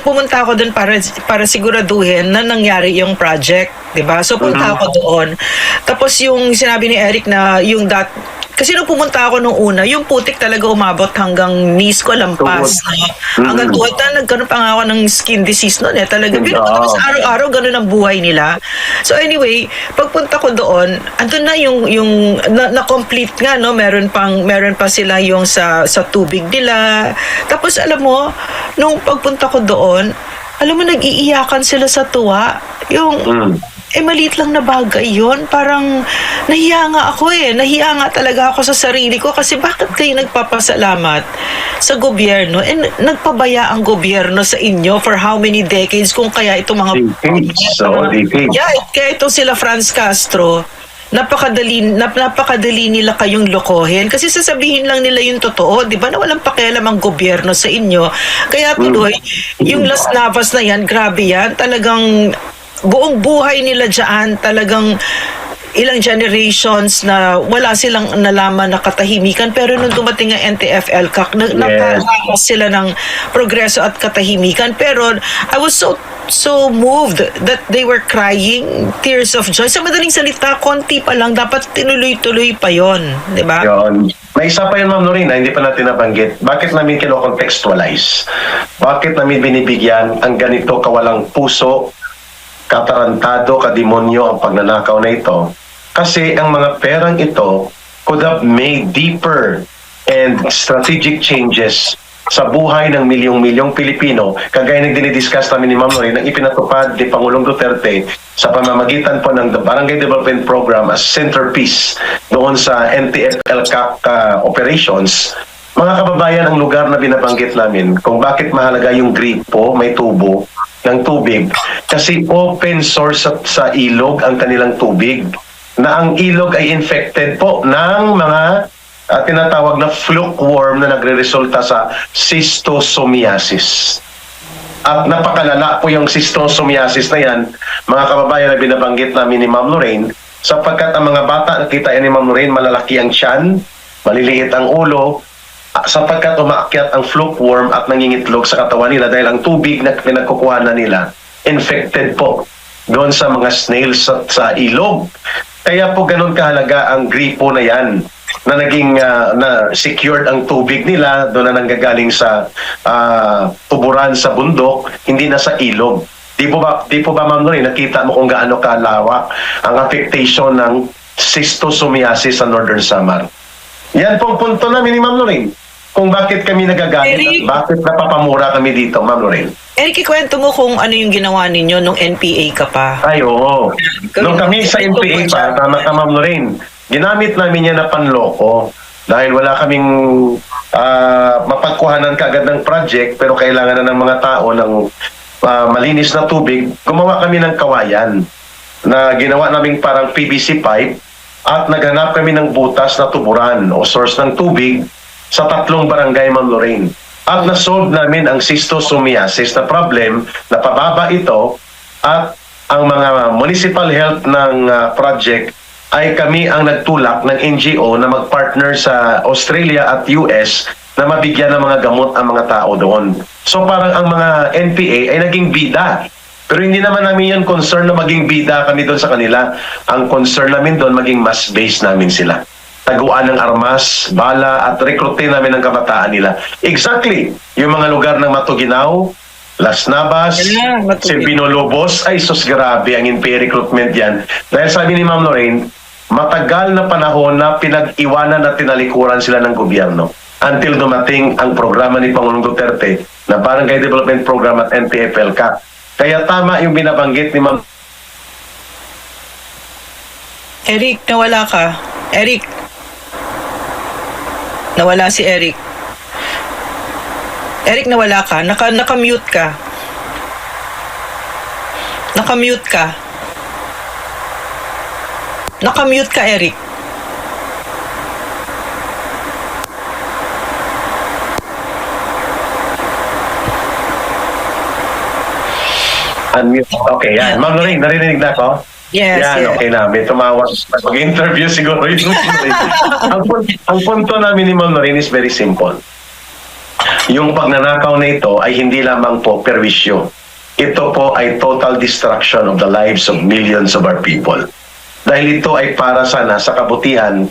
pumunta ako doon para siguraduhin na nangyari yung project, di ba? So, punta ako doon. Tapos yung sinabi ni Eric na kasi nung pumunta ako nung una, yung putik talaga umabot hanggang knees ko, lampas. Hanggang tuhod na, nagkaroon pa nga ako ng skin disease noon talaga. Pero tapos araw-araw, ganun ang buhay nila. So anyway, pagpunta ko doon, andun na yung na-complete nga, no? Meron pa sila yung sa tubig nila. Tapos alam mo, nung pagpunta ko doon, alam mo, nag-iiyakan sila sa tuwa. maliit lang na bagay yun. Parang nahiya nga ako Nahiya nga talaga ako sa sarili ko kasi bakit kayo nagpapasalamat sa gobyerno? Nagpabaya ang gobyerno sa inyo for how many decades kung kaya itong mga... Decades. So, decades. Yeah, kaya itong sila Franz Castro, napakadali nila kayong lokohin kasi sasabihin lang nila yung totoo, di ba, na walang pakialam ang gobyerno sa inyo. Kaya tuloy, yung Las Navas na yan, grabe yan, talagang buong buhay nila dyan, talagang ilang generations na wala silang nalaman na katahimikan, pero nung dumating ang NTF-ELCAC, nakaranas sila ng progreso at katahimikan. Pero I was so moved that they were crying tears of joy. Sa madaling salita, konti pa lang, dapat tinuloy-tuloy pa yon, di ba? Yun. May isa pa yun, Ma'am Lorena, hindi pa natin nabanggit. Bakit namin kino-contextualize? Bakit namin binibigyan ang ganito kawalang puso, katarantado, kademonyo ang pagnanakaw na ito? Kasi ang mga perang ito could have made deeper and strategic changes sa buhay ng milyong-milyong Pilipino, kagaya ng dinidiscuss namin ni Ma'am Lorena, ng ipinatupad ni Pangulong Duterte sa pamamagitan po ng Barangay Development Program as centerpiece doon sa NTF-ELCAC operations. Mga kababayan, ang lugar na binabanggit namin kung bakit mahalaga yung gripo, may tubo ng tubig, kasi open source sa ilog ang kanilang tubig, na ang ilog ay infected po ng mga tinatawag na fluke worm na nagre-resulta sa schistosomiasis. At napakalala po yung schistosomiasis na yan, mga kababayan, na binabanggit namin ni Ma'am Lorraine, sapagkat ang mga bata, nakita yan ni Ma'am Lorraine, malalaki ang tiyan, maliliit ang ulo, sapagkat umaakyat ang fluke worm at nangingitlog sa katawan nila dahil ang tubig na pinagkukuha na nila, infected po doon sa mga snails sa ilog. Kaya po ganun kahalaga ang gripo na yan, na naging na secured ang tubig nila, doon na nanggagaling sa tuburan sa bundok, hindi na sa ilog. Di po ba Ma'am Lorraine, nakita mo kung gaano kalawak ang affectation ng schistosomiasis sa Northern Samar? Yan pong punto namin ni Ma'am Lorraine, kung bakit kami nagagalit at bakit napapamura kami dito, Ma'am Lorraine. Eric, ikwento mo kung ano yung ginawa ninyo nung NPA ka pa. Ay, oo. Nung kami sa NPA pa, tama ka, Ma'am Lorraine, ginamit namin yan na panloko dahil wala kaming mapagkuhanan kaagad ng project, pero kailangan na ng mga tao ng malinis na tubig. Gumawa kami ng kawayan na ginawa naming parang PVC pipe at naghanap kami ng butas na tuburan o source ng tubig sa 3 barangay, Ma'am Lorraine. At nasolve namin ang schistosomiasis na problem, na pababa ito, at ang mga municipal health ng project ay kami ang nagtulak ng NGO na magpartner sa Australia at US na mabigyan ng mga gamot ang mga tao doon. So parang ang mga NPA ay naging bida. Pero hindi naman namin yan concern na maging bida kami doon sa kanila. Ang concern namin doon, maging mass base namin sila. Taguan ng armas, bala, at rekrutin namin ang kabataan nila. Exactly. Yung mga lugar ng Matuginaw, Las Navas, Silvino Lobos, ay sus, grabe ang NPA recruitment yan. Dahil sabi ni Ma'am Lorraine, matagal na panahon na pinag-iwanan at tinalikuran sila ng gobyerno until dumating ang programa ni Pangulong Duterte na Barangay Development Program at NTF-ELCAC. Kaya tama yung binabanggit ni Ma'am. Eric, nawala ka. Eric. Nawala si Eric. Eric, nawala ka. Naka-mute ka. Naka-mute ka. Naka-mute ka, Eric. Unmute. Okay, yan. Ma'am Lorraine, narinig na ako? Yes, Yan, yes. okay na. May tumawag. Mag-interview siguro yun. ang punto namin ni Ma'am Lorraine is very simple. Yung pagnanakaw na ito ay hindi lamang po perwisyo. Ito po ay total destruction of the lives of millions of our people. Dahil ito ay para sana sa kabutihan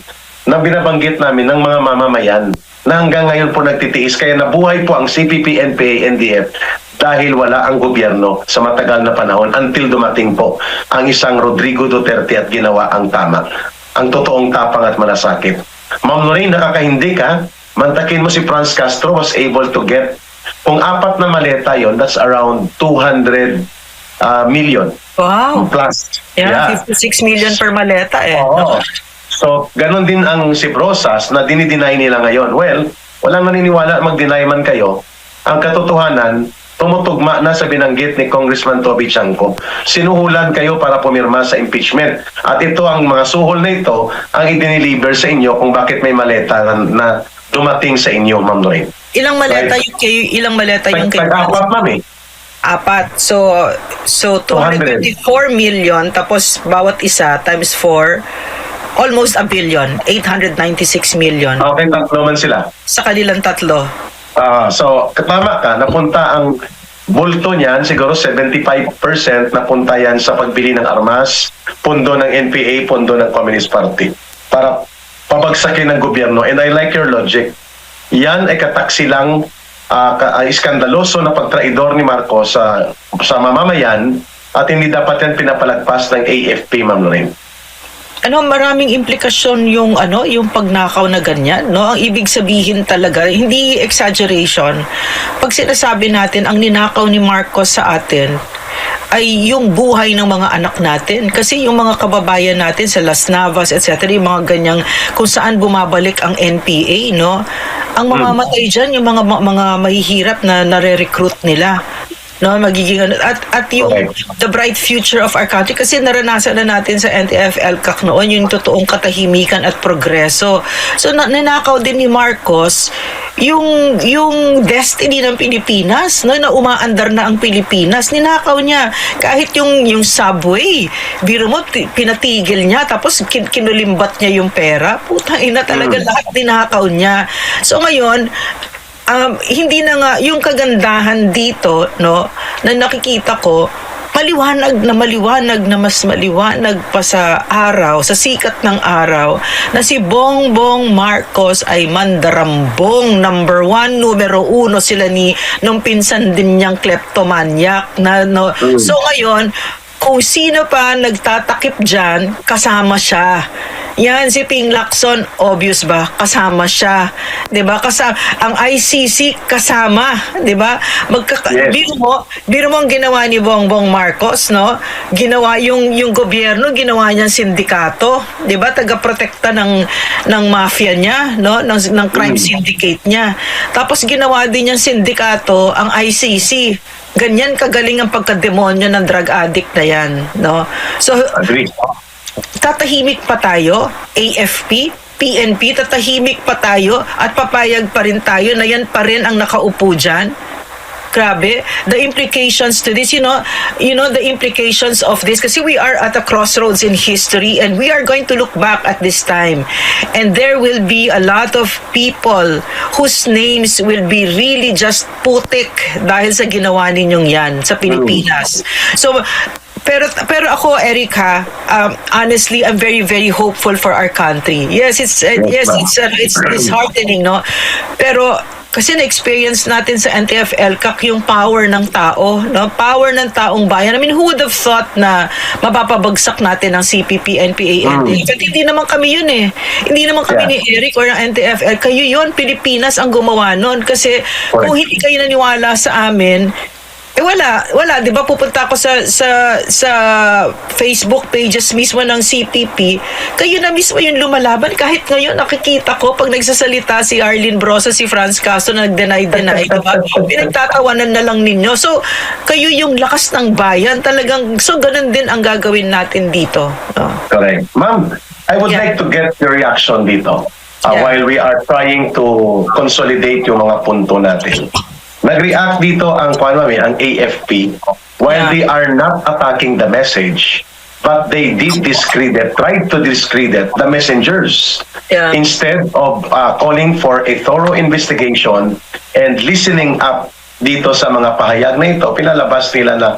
na binabanggit namin ng mga mamamayan na hanggang ngayon po nagtitiis. Kaya nabuhay po ang CPP, NPA, NDF dahil wala ang gobyerno sa matagal na panahon until dumating po ang isang Rodrigo Duterte at ginawa ang tama. Ang totoong tapang at malasakit. Ma'am Lorraine, nakakahindi ka. Mantakin mo si Franz Castro was able to get, kung 4 na maleta yon, that's around 200 million Wow. plus. Yeah, 56 million per maleta eh. Oo. So, ganun din ang si Brosas na dinideny nila ngayon. Well, walang maniniwala mag-deny man kayo. Ang katotohanan, tumutugma na sa binanggit ni Congressman Toby Chanco. Sinuhulan kayo para pumirma sa impeachment. At ito ang mga suhol na ito ang idiniliver sa inyo kung bakit may maleta na dumating sa inyo, Ma'am Lorraine. Ilang maleta Right. yung kay ilang maleta yung kay Tag-apat, Ma'am eh. Apat. So 254 million tapos bawat isa times 4 almost a billion, 896 million Okay, tatlo man sila. sa kanilang tatlo. So, tama ka, napunta ang bulto niyan, siguro 75% napunta yan sa pagbili ng armas, pundo ng NPA, pundo ng Communist Party, para pabagsakin ng gobyerno. And I like your logic. Yan ay kataksi lang, iskandaloso na pagtraidor ni Marcos sa mamamayan at hindi dapat yan pinapalagpas ng AFP, Ma'am Lorraine. Maraming implikasyon yung pagnakaw na ganyan, no? Ang ibig sabihin talaga, hindi exaggeration. Pag sinasabi natin ang ninakaw ni Marcos sa atin ay yung buhay ng mga anak natin. Kasi yung mga kababayan natin sa Las Navas, etc., yung mga ganyang kung saan bumabalik ang NPA, no? Ang mamamatay dyan, yung mga mahihirap na nare-recruit nila. No, magiging at yung the bright future of our country kasi naranasan na natin sa NTF-ELCAC noon yung totoong katahimikan at progreso. So ninakaw din ni Marcos yung destiny ng Pilipinas, no, na umaandar na ang Pilipinas. Ninakaw niya kahit yung subway. Biro mo pinatigil niya tapos kinulimbat niya yung pera. Putang ina talaga lahat ninakaw niya. So ngayon hindi na nga yung kagandahan dito, no, na nakikita ko maliwanag na mas maliwanag pa sa araw, sa sikat ng araw, na si Bongbong Marcos ay mandarambong, number 1, numero 1 sila nung pinsan din niyang kleptomaniac na, no. So ngayon, kung sino pa nagtatakip dyan, kasama siya. Yan, si Ping Lacson, obvious ba? Kasama siya. 'Di ba? Ang ICC kasama, 'di ba? Yes. Biro mo ang ginawa ni Bongbong Marcos, no? Ginawa yung gobyerno, ginawa niyang sindikato, 'di ba? Taga-protekta ng mafia niya, no? Ng crime syndicate niya. Tapos ginawa din niyang sindikato ang ICC. Ganyan kagaling ang pagkademonyo ng drug addict na yan, no? So, Agree. tatahimik pa tayo, AFP, PNP, tatahimik pa tayo at papayag pa rin tayo na yan pa rin ang nakaupo dyan. Grabe, the implications to this, you know the implications of this, kasi we are at a crossroads in history and we are going to look back at this time and there will be a lot of people whose names will be really just putik dahil sa ginawa ninyong yan sa Pilipinas. So, pero ako, Erica, honestly, I'm very, very hopeful for our country. Yes, it's disheartening, no? Pero kasi na-experience natin sa NTF-ELCAC yung power ng tao, no? Power ng taong bayan. I mean, who would have thought na mapapabagsak natin ang CPP, NPA, NTF? At hindi naman kami yun eh. Hindi naman kami ni Eric or ng NTF-ELCAC. Kayo yun, Pilipinas ang gumawa nun. Kasi kung hindi kayo naniwala sa amin, wala, 'di ba? Pupunta ako sa Facebook pages mismo ng CPP. Kayo na mismo yung lumalaban. Kahit ngayon nakikita ko pag nagsasalita si Arlene Brosa, si Franz Castro nag-deny, 'di ba? Pinagtatawanan na lang ninyo. So, kayo yung lakas ng bayan talagang. So, ganun din ang gagawin natin dito. Correct. Ma'am, I would like to get your reaction dito while we are trying to consolidate yung mga punto natin. Nag-react dito ang AFP while they are not attacking the message, but they tried to discredit the messengers. Instead of calling for a thorough investigation and listening up dito sa mga pahayag na ito, pinalabas nila na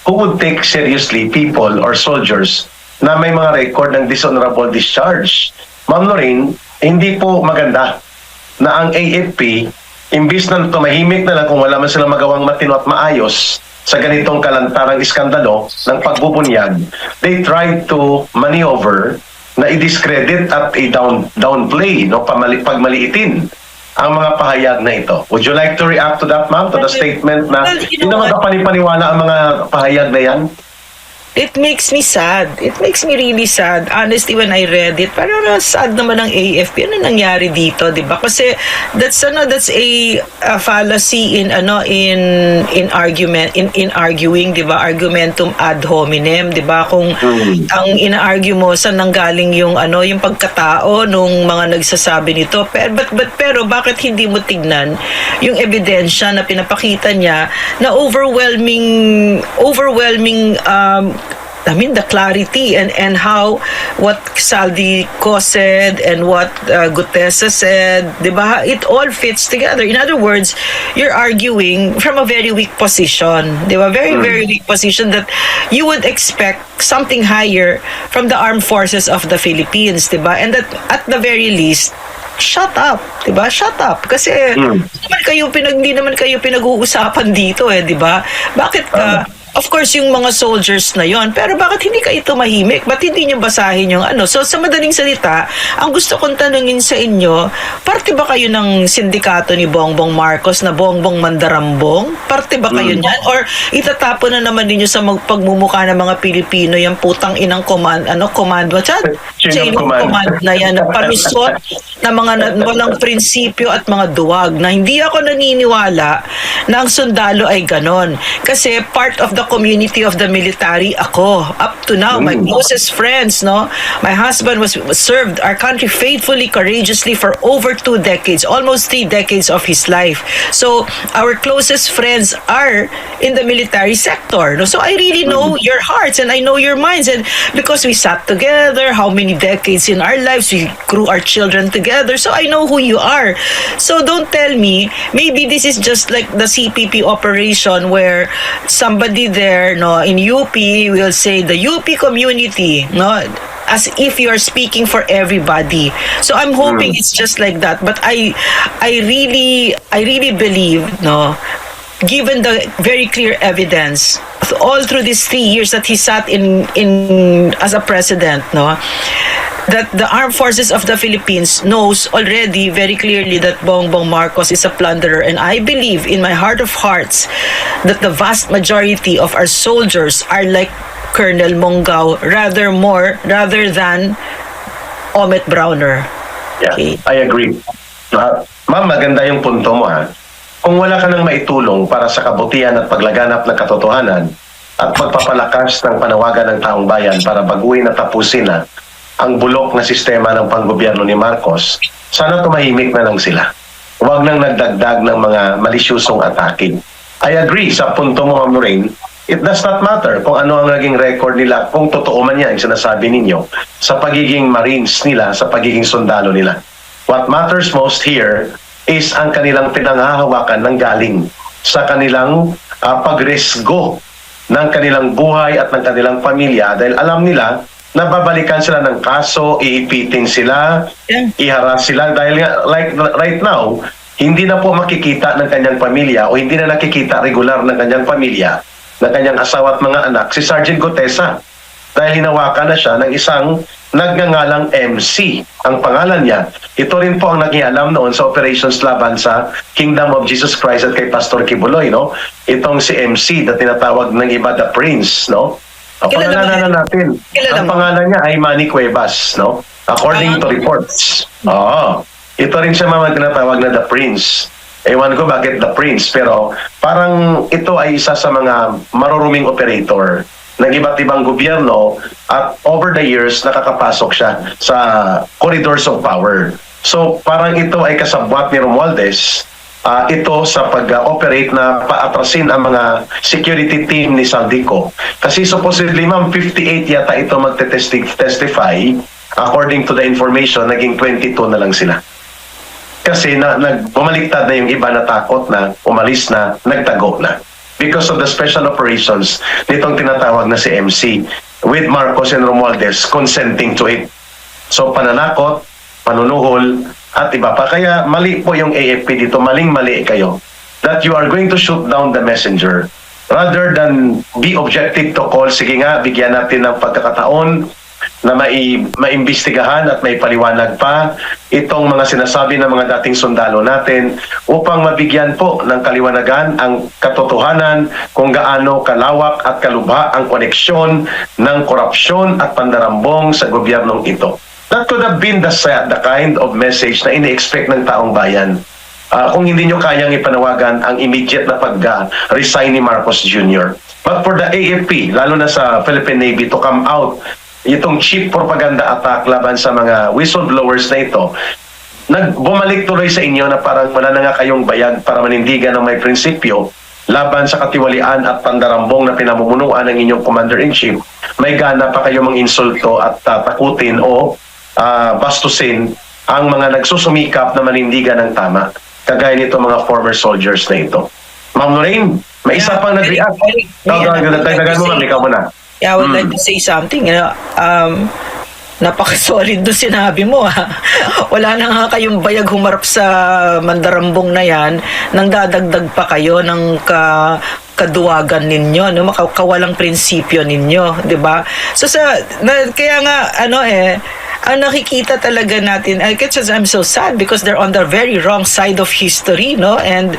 who would take seriously people or soldiers na may mga record ng dishonorable discharge. Ma'am Lorraine, hindi po maganda na ang AFP imbis na tumahimik na lang kung wala man silang magawang matino at maayos sa ganitong kalantarang iskandalo ng pagbubunyag, they tried to maneuver na i-discredit at i-downplay, pagmaliitin ang mga pahayag na ito. Would you like to react to that, ma'am? To the statement na Well, you hindi know naman what? kapanipaniwala ang mga pahayag na yan? It makes me sad. It makes me really sad. Honestly, when I read it, parang sad naman ng AFP. Ano nangyari dito, 'di ba? Kasi that's a fallacy in argument in arguing, 'di ba? Argumentum ad hominem, 'di ba? Kung ang ina-argue mo saan nanggaling yung yung pagkatao nung mga nagsasabi nito. Pero bakit hindi mo tignan yung ebidensya na pinapakita niya na overwhelming the clarity and how what Saldico said and what Gutesa said, di ba? It all fits together. In other words, you're arguing from a very weak position, di ba? Very, very weak position that you would expect something higher from the armed forces of the Philippines, di ba? And that at the very least, shut up, 'di ba? Shut up kasi hindi naman kayo pinag-uusapan dito di ba? Bakit ka of course, yung mga soldiers na yon, pero bakit hindi kayo tumahimik? Ba't hindi nyo basahin yung So, sa madaling salita, ang gusto kong tanungin sa inyo, parte ba kayo ng sindikato ni Bongbong Marcos na Bongbong Mandarambong? Parte ba kayo niyan? Or itatapon na naman ninyo sa pagmumukha ng mga Pilipino yung putang inang komando? Chain of command na yan, palusot na mga walang prinsipyo at mga duwag, na hindi ako naniniwala na ang sundalo ay ganon. Kasi part of the community of the military ako. Up to now, my closest friends, my husband was served our country faithfully, courageously for over 2 decades, almost 3 decades of his life. So, our closest friends are in the military sector. So, I really know your hearts and I know your minds. And because we sat together, how many decades in our lives, we grew our children together. So, I know who you are. So, don't tell me, maybe this is just like the CPP operation where somebody there in UP will say the UP community as if you're speaking for everybody. So I'm hoping it's just like that, but I really believe given the very clear evidence all through these 3 years that he sat in as a president that the armed forces of the Philippines knows already very clearly that Bongbong Marcos is a plunderer, and I believe in my heart of hearts that the vast majority of our soldiers are like Colonel Mongao rather than Omet Browner. Yeah, Okay. I agree. Ma'am, maganda yung punto mo Kung wala ka nang maitulong para sa kabutihan at paglaganap ng katotohanan at pagpapalakas ng panawagan ng taong bayan para baguhin at tapusin ang bulok na sistema ng panggobyerno ni Marcos, sana tumahimik na lang sila. Huwag nang nagdagdag ng mga malisyusong atake. I agree sa punto mo, Ma'am Lorraine. It does not matter kung ano ang naging record nila, kung totoo man yan, sinasabi ninyo, sa pagiging Marines nila, sa pagiging sundalo nila. What matters most here is ang kanilang pinanghahawakan ng galing sa kanilang pagresgo ng kanilang buhay at ng kanilang pamilya dahil alam nila na babalikan sila ng kaso, iipitin sila, iharas sila dahil like right now, hindi na po makikita ng kanyang pamilya o hindi na nakikita regular ng kanyang pamilya, ng kanyang asawa at mga anak, si Sergeant Gutesa. Dahil hinawakan na siya ng isang nagngangalang MC. Ang pangalan niya, ito rin po ang naging alam noon sa operations laban sa Kingdom of Jesus Christ at kay Pastor Kibuloy, Itong si MC na tinatawag ng iba the Prince, Ang pangalanan natin, ang pangalan niya ay Manny Cuevas, According to reports. Ito rin siya tinatawag na the Prince. Ewan ko bakit the Prince, pero parang ito ay isa sa mga maruruming operator ng iba't ibang gobyerno at over the years nakakapasok siya sa corridors of power. So parang ito ay kasabwat ni Romualdez ito sa pag-operate na paatrasin ang mga security team ni Saldico. Kasi supposedly, ma'am, 58 yata ito magte-testify. According to the information, naging 22 na lang sila. Kasi bumaliktad na yung iba na takot na, umalis na, nagtago na. Because of the special operations nitong tinatawag na si MC with Marcos and Romualdez consenting to it. So pananakot, panunuhol, at iba pa. Kaya mali po yung AFP dito, maling-mali kayo. That you are going to shoot down the messenger. Rather than be objective to call, sige nga, bigyan natin ng pagkakataon na maimbestigahan at may paliwanag pa itong mga sinasabi ng mga dating sundalo natin upang mabigyan po ng kaliwanagan ang katotohanan kung gaano kalawak at kalubha ang koneksyon ng korupsyon at pandarambong sa gobyernong ito. That could have been the kind of message na ini-expect ng taong bayan. Kung hindi nyo kayang ipanawagan ang immediate na pag-resign ni Marcos Jr. But for the AFP, lalo na sa Philippine Navy, to come out itong cheap propaganda attack laban sa mga whistleblowers na ito, bumalik tuloy sa inyo na parang wala na nga kayong bayag para manindigan ng may prinsipyo laban sa katiwalian at pandarambong na pinamumunuan ng inyong Commander-in-Chief. May gana pa kayo insulto at takutin o bastusin ang mga nagsusumikap na manindigan ng tama, kagaya nito mga former soldiers na ito. Ma'am Lorraine, may isa pang nag-react. Dagdagan mo, ma'am, ikaw muna. Yeah, I would like to say something. Napaka-solid doon sinabi mo. Wala na nga kayong bayag humarap sa mandarambong na yan, nang dadagdag pa kayo ng kaduwagan ninyo, no? Makawalang prinsipyo ninyo, di ba? So kaya nga ang nakikita talaga natin, I'm so sad because they're on the very wrong side of history, no? And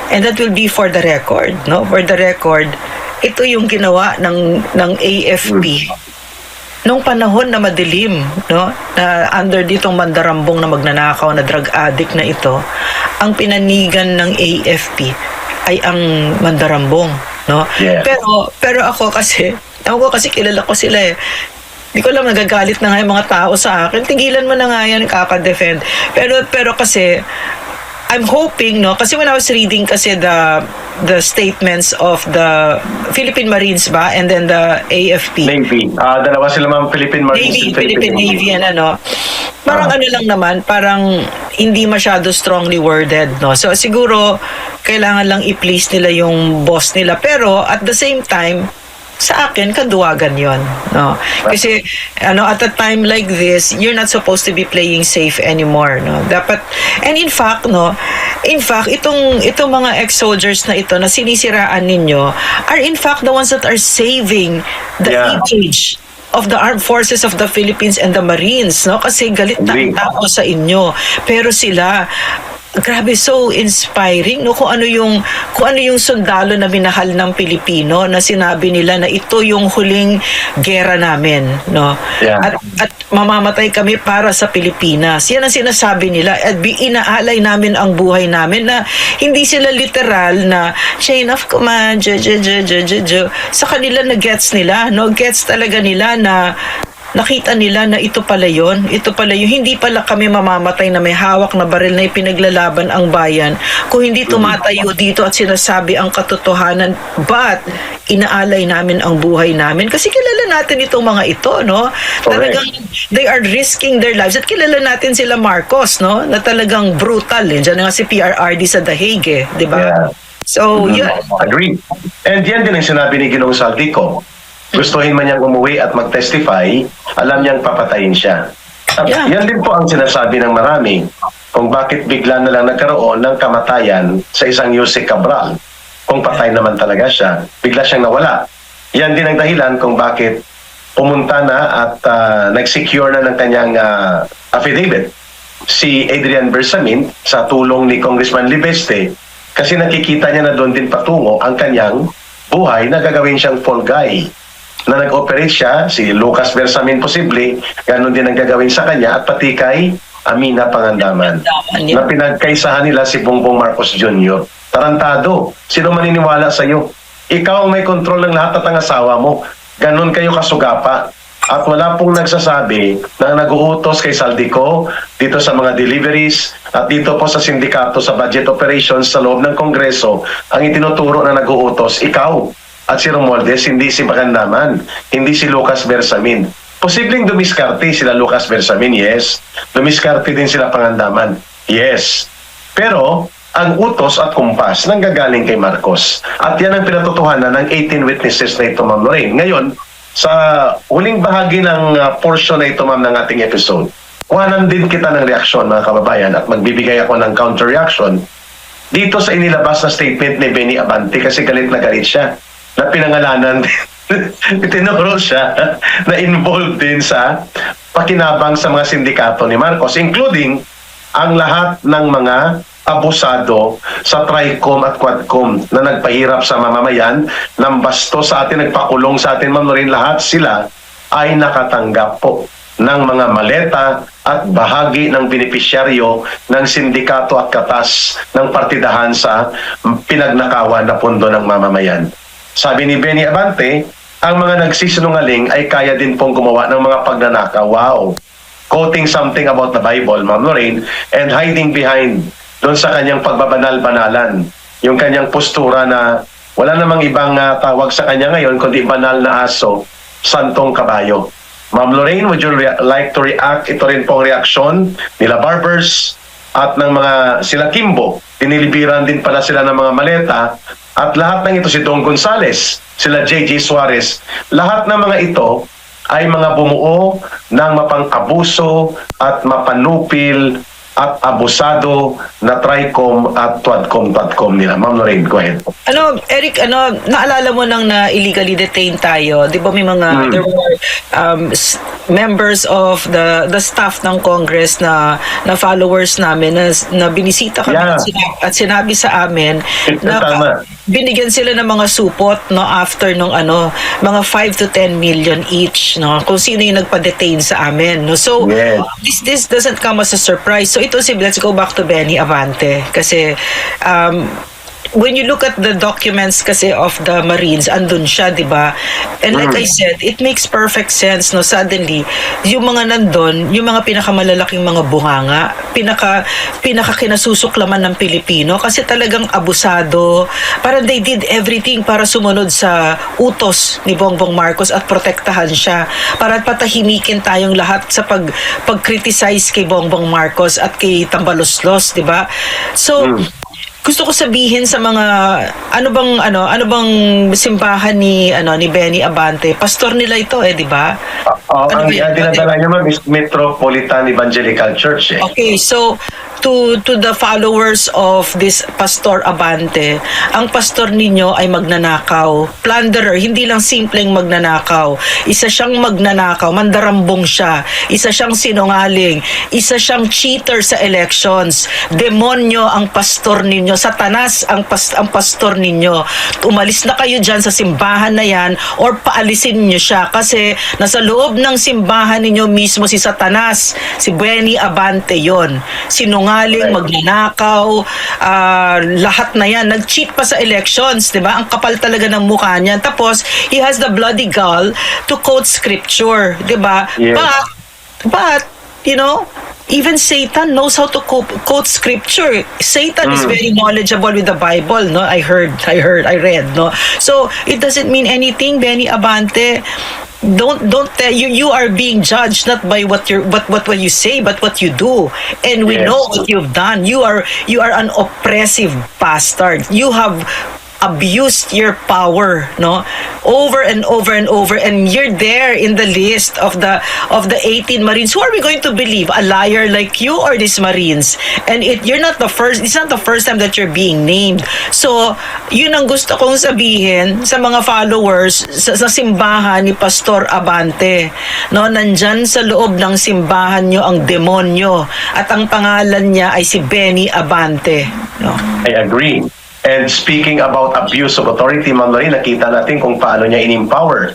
that will be for the record, no? For the record, ito yung ginawa ng AFP nung panahon na madilim, no? Na under ditong mandarambong na magnanakaw na drug addict na ito, ang pinanigan ng AFP ay ang mandarambong, no? Yeah. Pero ako kasi kilala ko sila eh. Hindi ko alam, nagagalit na nga yung mga tao sa akin. Tigilan mo na nga yan, kaka-defend. Pero kasi I'm hoping, no, kasi when I was reading kasi the statements of the Philippine Marines ba and then the AFP. Navy. Dalawa sila, ma'am, Philippine Marines. Philippine Navy and parang lang naman, parang hindi masyado strongly worded, no. So siguro kailangan lang i-please nila yung boss nila, pero at the same time sa akin, kaduwagan yon, no? Kasi, at a time like this, you're not supposed to be playing safe anymore, no? Dapat, and in fact, itong mga ex-soldiers na ito na sinisiraan ninyo are in fact the ones that are saving the image of the armed forces of the Philippines and the Marines, no? Kasi galit na ang tao sa inyo. Pero sila, grabe, so inspiring, no? Kung ano yung sundalo na minahal ng Pilipino na sinabi nila na ito yung huling gera namin, no? Yeah. At mamamatay kami para sa Pilipinas. Yan ang sinasabi nila at inaalay namin ang buhay namin, na hindi sila literal na chain of command, sa kanila na gets nila, no? Gets talaga nila na nakita nila na ito pala yun, hindi pala kami mamamatay na may hawak na baril na ipinaglalaban ang bayan kung hindi tumatayo dito at sinasabi ang katotohanan, but inaalay namin ang buhay namin kasi kilala natin itong mga ito, no? Talagang they are risking their lives at kilala natin sila Marcos, no? Na talagang brutal, Diyan nga si PRRD sa The Hague, di ba? Yeah. So, yeah. Agree. And yan din ang sinabi ni Ginoong Saldico. Gustuhin man niyang umuwi at mag-testify, alam niyang papatayin siya. At yan din po ang sinasabi ng marami kung bakit bigla na lang nagkaroon ng kamatayan sa isang Yusek Cabral. Kung patay naman talaga siya, bigla siyang nawala. Yan din ang dahilan kung bakit pumunta na at nag-secure na ng kanyang affidavit si Adrian Bersamin sa tulong ni Congressman Libeste, kasi nakikita niya na doon din patungo ang kanyang buhay na gagawin siyang fall guy. Na nag-operate siya, si Lucas Bersamin posible, ganun din ang gagawin sa kanya, at pati kay Amina Pangandaman. Na pinagkaisahan nila si Bongbong Marcos Jr. Tarantado. Sino maniniwala sa iyo? Ikaw ang may kontrol ng lahat at ang asawa mo. Ganun kayo kasugapa. At wala pong nagsasabi na nag-uutos kay Saldico dito sa mga deliveries at dito po sa sindikato sa budget operations sa loob ng Kongreso, ang itinuturo na nag-uutos, ikaw at si Romualdez, hindi si Pangandaman, hindi si Lucas Bersamin. Posibleng dumiskarte sila Lucas Bersamin, yes. Dumiskarte din sila Pangandaman, yes. Pero ang utos at kumpas nanggagaling kay Marcos. At yan ang pinatotohanan ng 18 witnesses na ito, Ma'am Lorraine. Ngayon, sa huling bahagi ng portion na ito, ma'am, ng ating episode, kuhanan din kita ng reaksyon, mga kababayan, at magbibigay ako ng counter-reaction dito sa inilabas na statement ni Benny Abante, kasi galit na galit siya na pinangalanan Tinuro siya na involved din sa pakinabang sa mga sindikato ni Marcos, including ang lahat ng mga abusado sa TRICOM at QUADCOM na nagpahirap sa mamamayan ng basto sa atin, nagpakulong sa atin, Ma'am Lorraine, lahat sila ay nakatanggap po ng mga maleta at bahagi ng benepisyaryo ng sindikato at katas ng partidahan sa pinagnakawan na pundo ng mamamayan. Sabi ni Benny Abante, ang mga nagsisinungaling ay kaya din pong gumawa ng mga pagnanakaw. Wow! Quoting something about the Bible, Ma'am Lorraine, and hiding behind doon sa kanyang pagbabanal-banalan. Yung kanyang postura na wala namang ibang tawag sa kanya ngayon kundi banal na aso, santong kabayo. Ma'am Lorraine, would you like to react? Ito rin pong reaksyon nila Barbers at ng mga sila Kimbo. Tinilibiran din pala sila ng mga maleta at lahat ng ito, si Don Gonzales, sila JJ Suarez, lahat ng mga ito ay mga bumuo ng mapang-abuso at mapanupil at abusado na TRICOM at TWADCOM nila. Ma'am Lorraine, go ahead. Eric, naalala mo nang na illegally detained tayo, 'di ba may mga there were members of the staff ng Congress na followers namin na binisita kami at sinabi sa amin na binigyan sila ng mga supot after nung mga 5 to 10 million each kung sino yung nagpa-detain sa amin so this doesn't come as a surprise. So ito let's go back to Benny Abante kasi when you look at the documents kasi of the Marines, andun siya, di ba? And like I said, it makes perfect sense, suddenly, yung mga nandun, yung mga pinakamalalaking mga bunganga, pinaka kinasusuklaman ng Pilipino, kasi talagang abusado, parang they did everything para sumunod sa utos ni Bongbong Marcos at protektahan siya, para patahimikin tayong lahat sa pag-criticize kay Bongbong Marcos at kay Tambaloslos, di ba? So, gusto ko sabihin sa mga ano bang simbahan ni Benny Abante, pastor nila ito di ba? Ang dinadala niya ma'am is Metropolitan Evangelical Church. Okay, so to the followers of this Pastor Abante, ang pastor ninyo ay magnanakaw, plunderer, hindi lang simpleng magnanakaw. Isa siyang magnanakaw, mandarambong siya. Isa siyang sinungaling, isa siyang cheater sa elections. Demonyo ang pastor ninyo, Satanas ang pastor ninyo. Umalis na kayo diyan sa simbahan na yan or paalisin niyo siya kasi nasa loob ng simbahan ninyo mismo si Satanas, si Benny Abante yon. Sinungaling, magnanakaw, lahat na yan. Nag-cheat pa sa elections, di ba? Ang kapal talaga ng mukha niya. Tapos, he has the bloody gall to quote scripture, di ba? Yes. But, even Satan knows how to quote scripture. Satan is very knowledgeable with the Bible, no? I read, no? So, it doesn't mean anything, Benny Abante. Don't tell you are being judged not by what you say but what you do, and we know what you've done. You are an oppressive bastard. You have abused your power over and over and over, and you're there in the list of the 18 Marines. Who are we going to believe, a liar like you or these Marines? And it's not the first time that you're being named. So yun ang gusto kong sabihin sa mga followers sa simbahan ni Pastor Abante, nandyan sa loob ng simbahan nyo ang demonyo at ang pangalan niya ay si Benny Abante. I agree. And speaking about abuse of authority, Ma'am Lorraine, nakita natin kung paano niya in-empower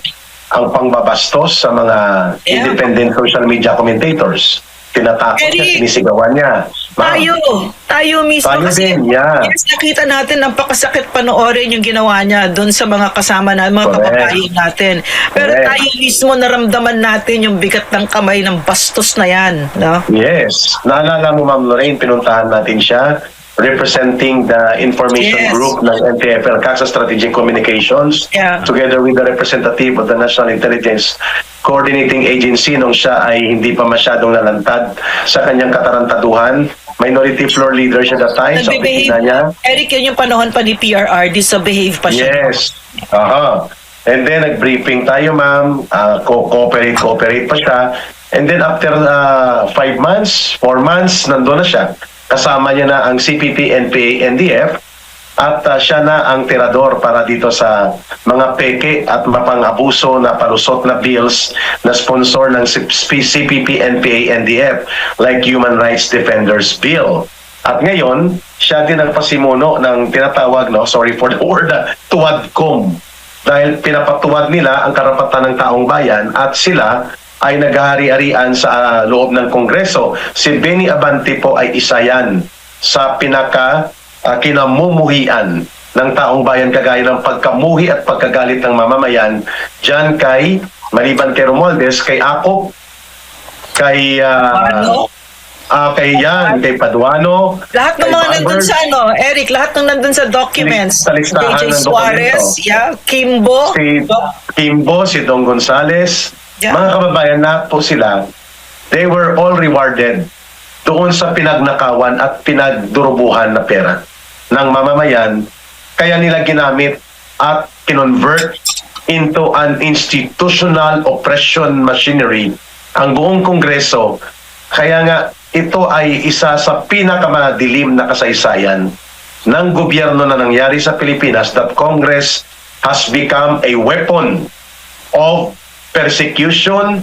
ang pangbabastos sa mga independent social media commentators. Tinatakot niya, sinisigawan niya. Tayo mismo. Tayo kasi din, yes, nakita natin, napakasakit panoorin yung ginawa niya doon sa mga kasama na mga kababayan natin. Pero tayo mismo naramdaman natin yung bigat ng kamay ng bastos na yan. No? Yes. Naalala mo, Ma'am Lorraine, pinuntahan natin siya representing the information group ng NTF-ELCAC sa Strategic Communications together with the representative of the National Intelligence Coordinating Agency nung siya ay hindi pa masyadong nalantad sa kanyang katarantaduhan. Minority floor leader siya that time. So, niya. Eric, yun yung panahon pa ni PRR, disbehave pa siya. Yes. And then, nag-briefing tayo, ma'am. Cooperate pa siya. And then, after 4 months, nandun na siya. Kasama niya na ang CPP, NPA, NDF at siya na ang tirador para dito sa mga peke at mapang-abuso na palusot na bills na sponsor ng CPP, NPA, NDF like Human Rights Defenders Bill. At ngayon, siya din ang pasimuno ng tinatawag, sorry for the word, tuwadkom. Dahil pinapatuwad nila ang karapatan ng taong bayan at sila ay naghahari-harian sa loob ng Kongreso. Si Benny Abante po ay isa yan sa kinamumuhian ng taong bayan kagaya ng pagkamuhi at pagkagalit ng mamamayan dyan kay, maliban kay Romualdez, kay Akop, kay kay Paduano, Lahat ng kay mga nandun Barbers, sa Eric, lahat ng nandun sa documents. Sa listahan JJ ng Suarez, dokumento. Kimbo. si Kimbo, si Dong Gonzales, Yeah. mga kababayan, lahat po sila, they were all rewarded doon sa pinagnakawan at pinagdurubuhan na pera ng mamamayan. Kaya nila ginamit at kinonvert into an institutional oppression machinery ang buong Kongreso. Kaya nga, ito ay isa sa pinakamadilim na kasaysayan ng gobyerno na nangyari sa Pilipinas, that Congress has become a weapon of persecution,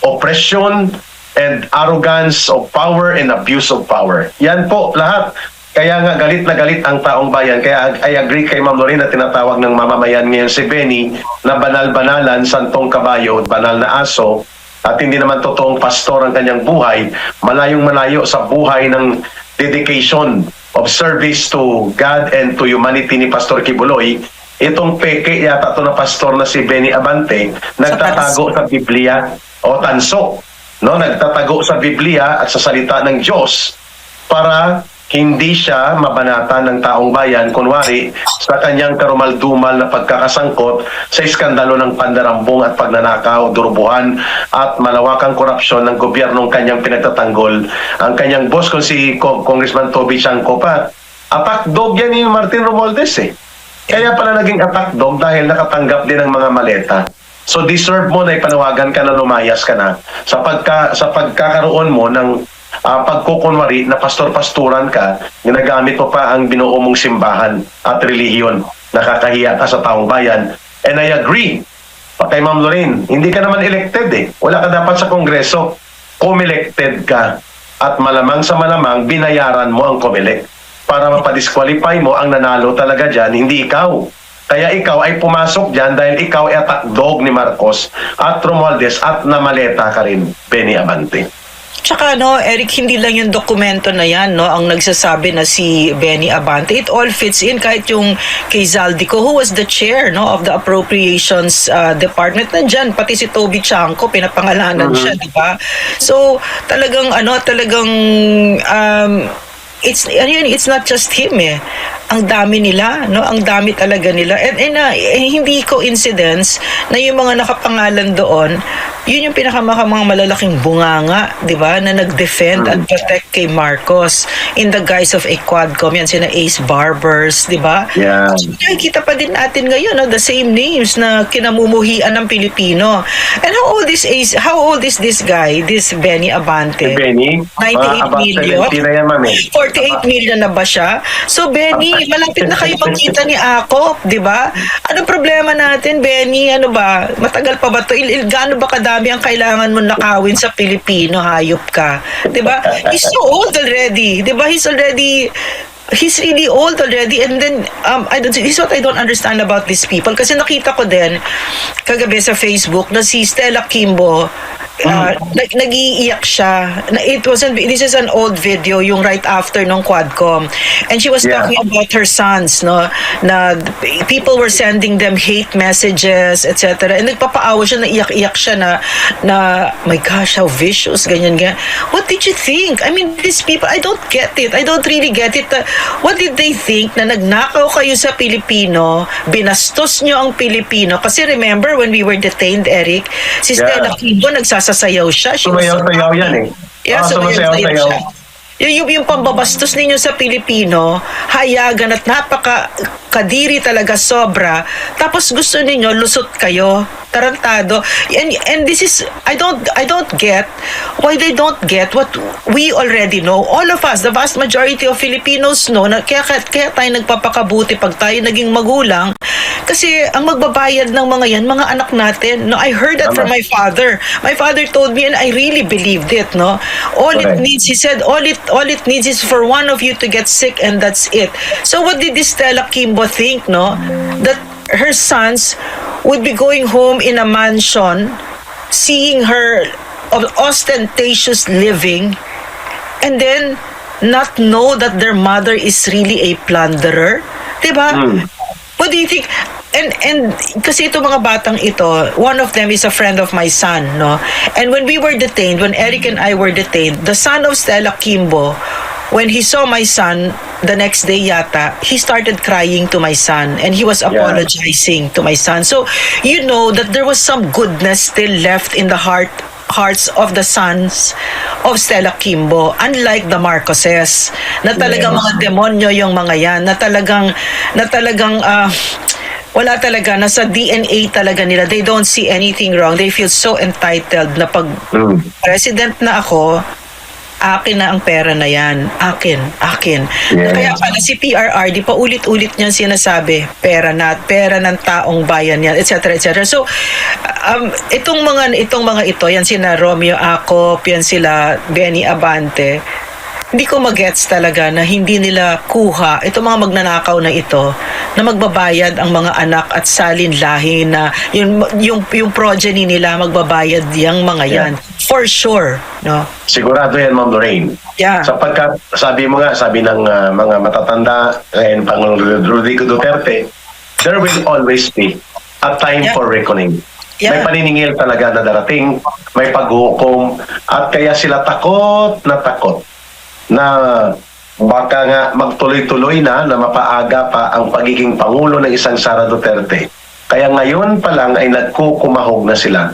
oppression, and arrogance of power and abuse of power. Yan po lahat. Kaya nga galit na galit ang taong bayan. Kaya I agree kay Ma'am Lorraine na tinatawag ng mamamayan ngayon si Benny na banal-banalan, santong kabayo, banal na aso, at hindi naman totoong pastor ang kanyang buhay, malayong malayo sa buhay ng dedication of service to God and to humanity ni Pastor Kibuloy. Itong peke yata ito na pastor na si Benny Abante, nagtatago sa Biblia o tanso, nagtatago sa Biblia at sa salita ng Diyos para hindi siya mabanatan ng taong bayan, kunwari sa kanyang karumaldumal na pagkakasangkot sa iskandalo ng pandarambong at pagnanakaw, durubuhan at malawakang korupsyon ng gobyernong kanyang pinagtatanggol. Ang kanyang boss kung si Congressman Toby Chanco pa, attack dog yan ni Martin Romualdez Kaya pala naging attack dog dahil nakatanggap din ng mga maleta. So deserve mo na ipanawagan ka na lumayas ka na sa pagkakaroon mo ng pagkukunwari na pastor-pasturan ka, ginagamit mo pa ang binuo mong simbahan at relihiyon. Nakakahiya ka sa taong bayan. And I agree kay Ma'am Lorraine, hindi ka naman elected Wala ka dapat sa Kongreso. Comelected ka. At malamang sa malamang, binayaran mo ang Comelec para mapadisqualify mo ang nanalo talaga dyan, hindi ikaw. Kaya ikaw ay pumasok dyan dahil ikaw ay attack dog ni Marcos at Romualdez at namaleta ka rin, Benny Abante. Tsaka Eric, hindi lang yung dokumento na yan ang nagsasabi na si Benny Abante. It all fits in, kahit yung kay Zaldico, who was the chair of the Appropriations Department. Nandyan, pati si Toby Chanco, pinapangalanan siya, di ba? So, talagang, it's not just him Ang dami nila, ang dami talaga nila. And hindi coincidence na yung mga nakapangalan doon, yun yung pinakamakang malalaking bunganga, di ba, na nag-defend and protect kay Marcos in the guise of a Quadcom. Yan sina Ace Barbers, di ba? Yeah. So, nakikita pa din natin ngayon, the same names na kinamumuhian ng Pilipino. And how old is this guy, this Benny Abante? Benny? 98 million? 70 na yan, ma'am 48 million na ba siya? So, Benny, malapit na kayo magkita ni Akop, di ba? Anong problema natin, Benny? Ano ba? Matagal pa ba ito? Gaano ba kadami ang kailangan mo nakawin sa Pilipino? Hayop ka. Di ba? He's so old already. Di ba? He's really old already, and then this is what I don't understand about these people, kasi nakita ko din kagabi sa Facebook na si Stella Kimbo nag-iiyak siya. This is an old video, yung right after ng Quadcom, and she was talking about her sons, na people were sending them hate messages, etc. And nagpapaawa siya, naiyak-iyak siya na my gosh, how vicious, ganyan. What did you think? I mean, these people, I don't get it. I don't really get it. What did they think na nagnakaw kayo sa Pilipino, binastos nyo ang Pilipino? Kasi remember when we were detained, Eric, si Stella Kimbo nagsasayaw siya. Sumayaw-sayaw yan Yeah, sumayaw-sayaw siya. Yung pambabastos ninyo sa Pilipino, hayagan at kadiri talaga sobra, tapos gusto ninyo lusot kayo, tarantado. And this is, I don't get why they don't get what we already know. All of us, the vast majority of Filipinos know, na kaya tayo nagpapakabuti pag tayo naging magulang, kasi ang magbabayad ng mga yan, mga anak natin. No, I heard that from my father. My father told me, and I really believed it. No, all it Correct. needs, he said, all it needs is for one of you to get sick, and that's it. So what did this Stella Kimbo think? No, that her sons would be going home in a mansion, seeing her ostentatious living, and then not know that their mother is really a plunderer, diba? What do you think? And kasi ito mga batang ito, one of them is a friend of my son, no? And when we were detained, when Eric and I were detained, the son of Stella Kimbo, when he saw my son the next day yata, he started crying to my son, and he was apologizing to my son. So you know that there was some goodness still left in the hearts of the sons of Stella Kimbo, unlike the Marcoses, na talagang mga demonyo yung mga yan, na talagang wala talaga, nasa DNA talaga nila. They don't see anything wrong. They feel so entitled na pag president na ako, akin na ang pera na yan. Akin. Yeah. Kaya pala si PRRD, paulit-ulit niyan sinasabi, pera ng taong bayan yan, etc. etc. So, itong mga ito, yan sina Romeo Acop, yan sila Benny Abante, hindi ko magets talaga na hindi nila kuha itong mga magnanakaw na ito na magbabayad ang mga anak at salin lahi na yung progeny nila magbabayad yung mga yan. For sure, no? Sigurado yan, Ma'am Lorraine. Yeah. Sapagkat sabi ng mga matatanda ngayon, Pangulong Rodrigo Duterte, there will always be a time for reckoning. Yeah. May paniningil talaga na darating, may paghukom, at kaya sila takot na baka nga magtuloy-tuloy na mapaaga pa ang pagiging Pangulo ng isang Sara Duterte. Kaya ngayon pa lang ay nagkukumahog na sila.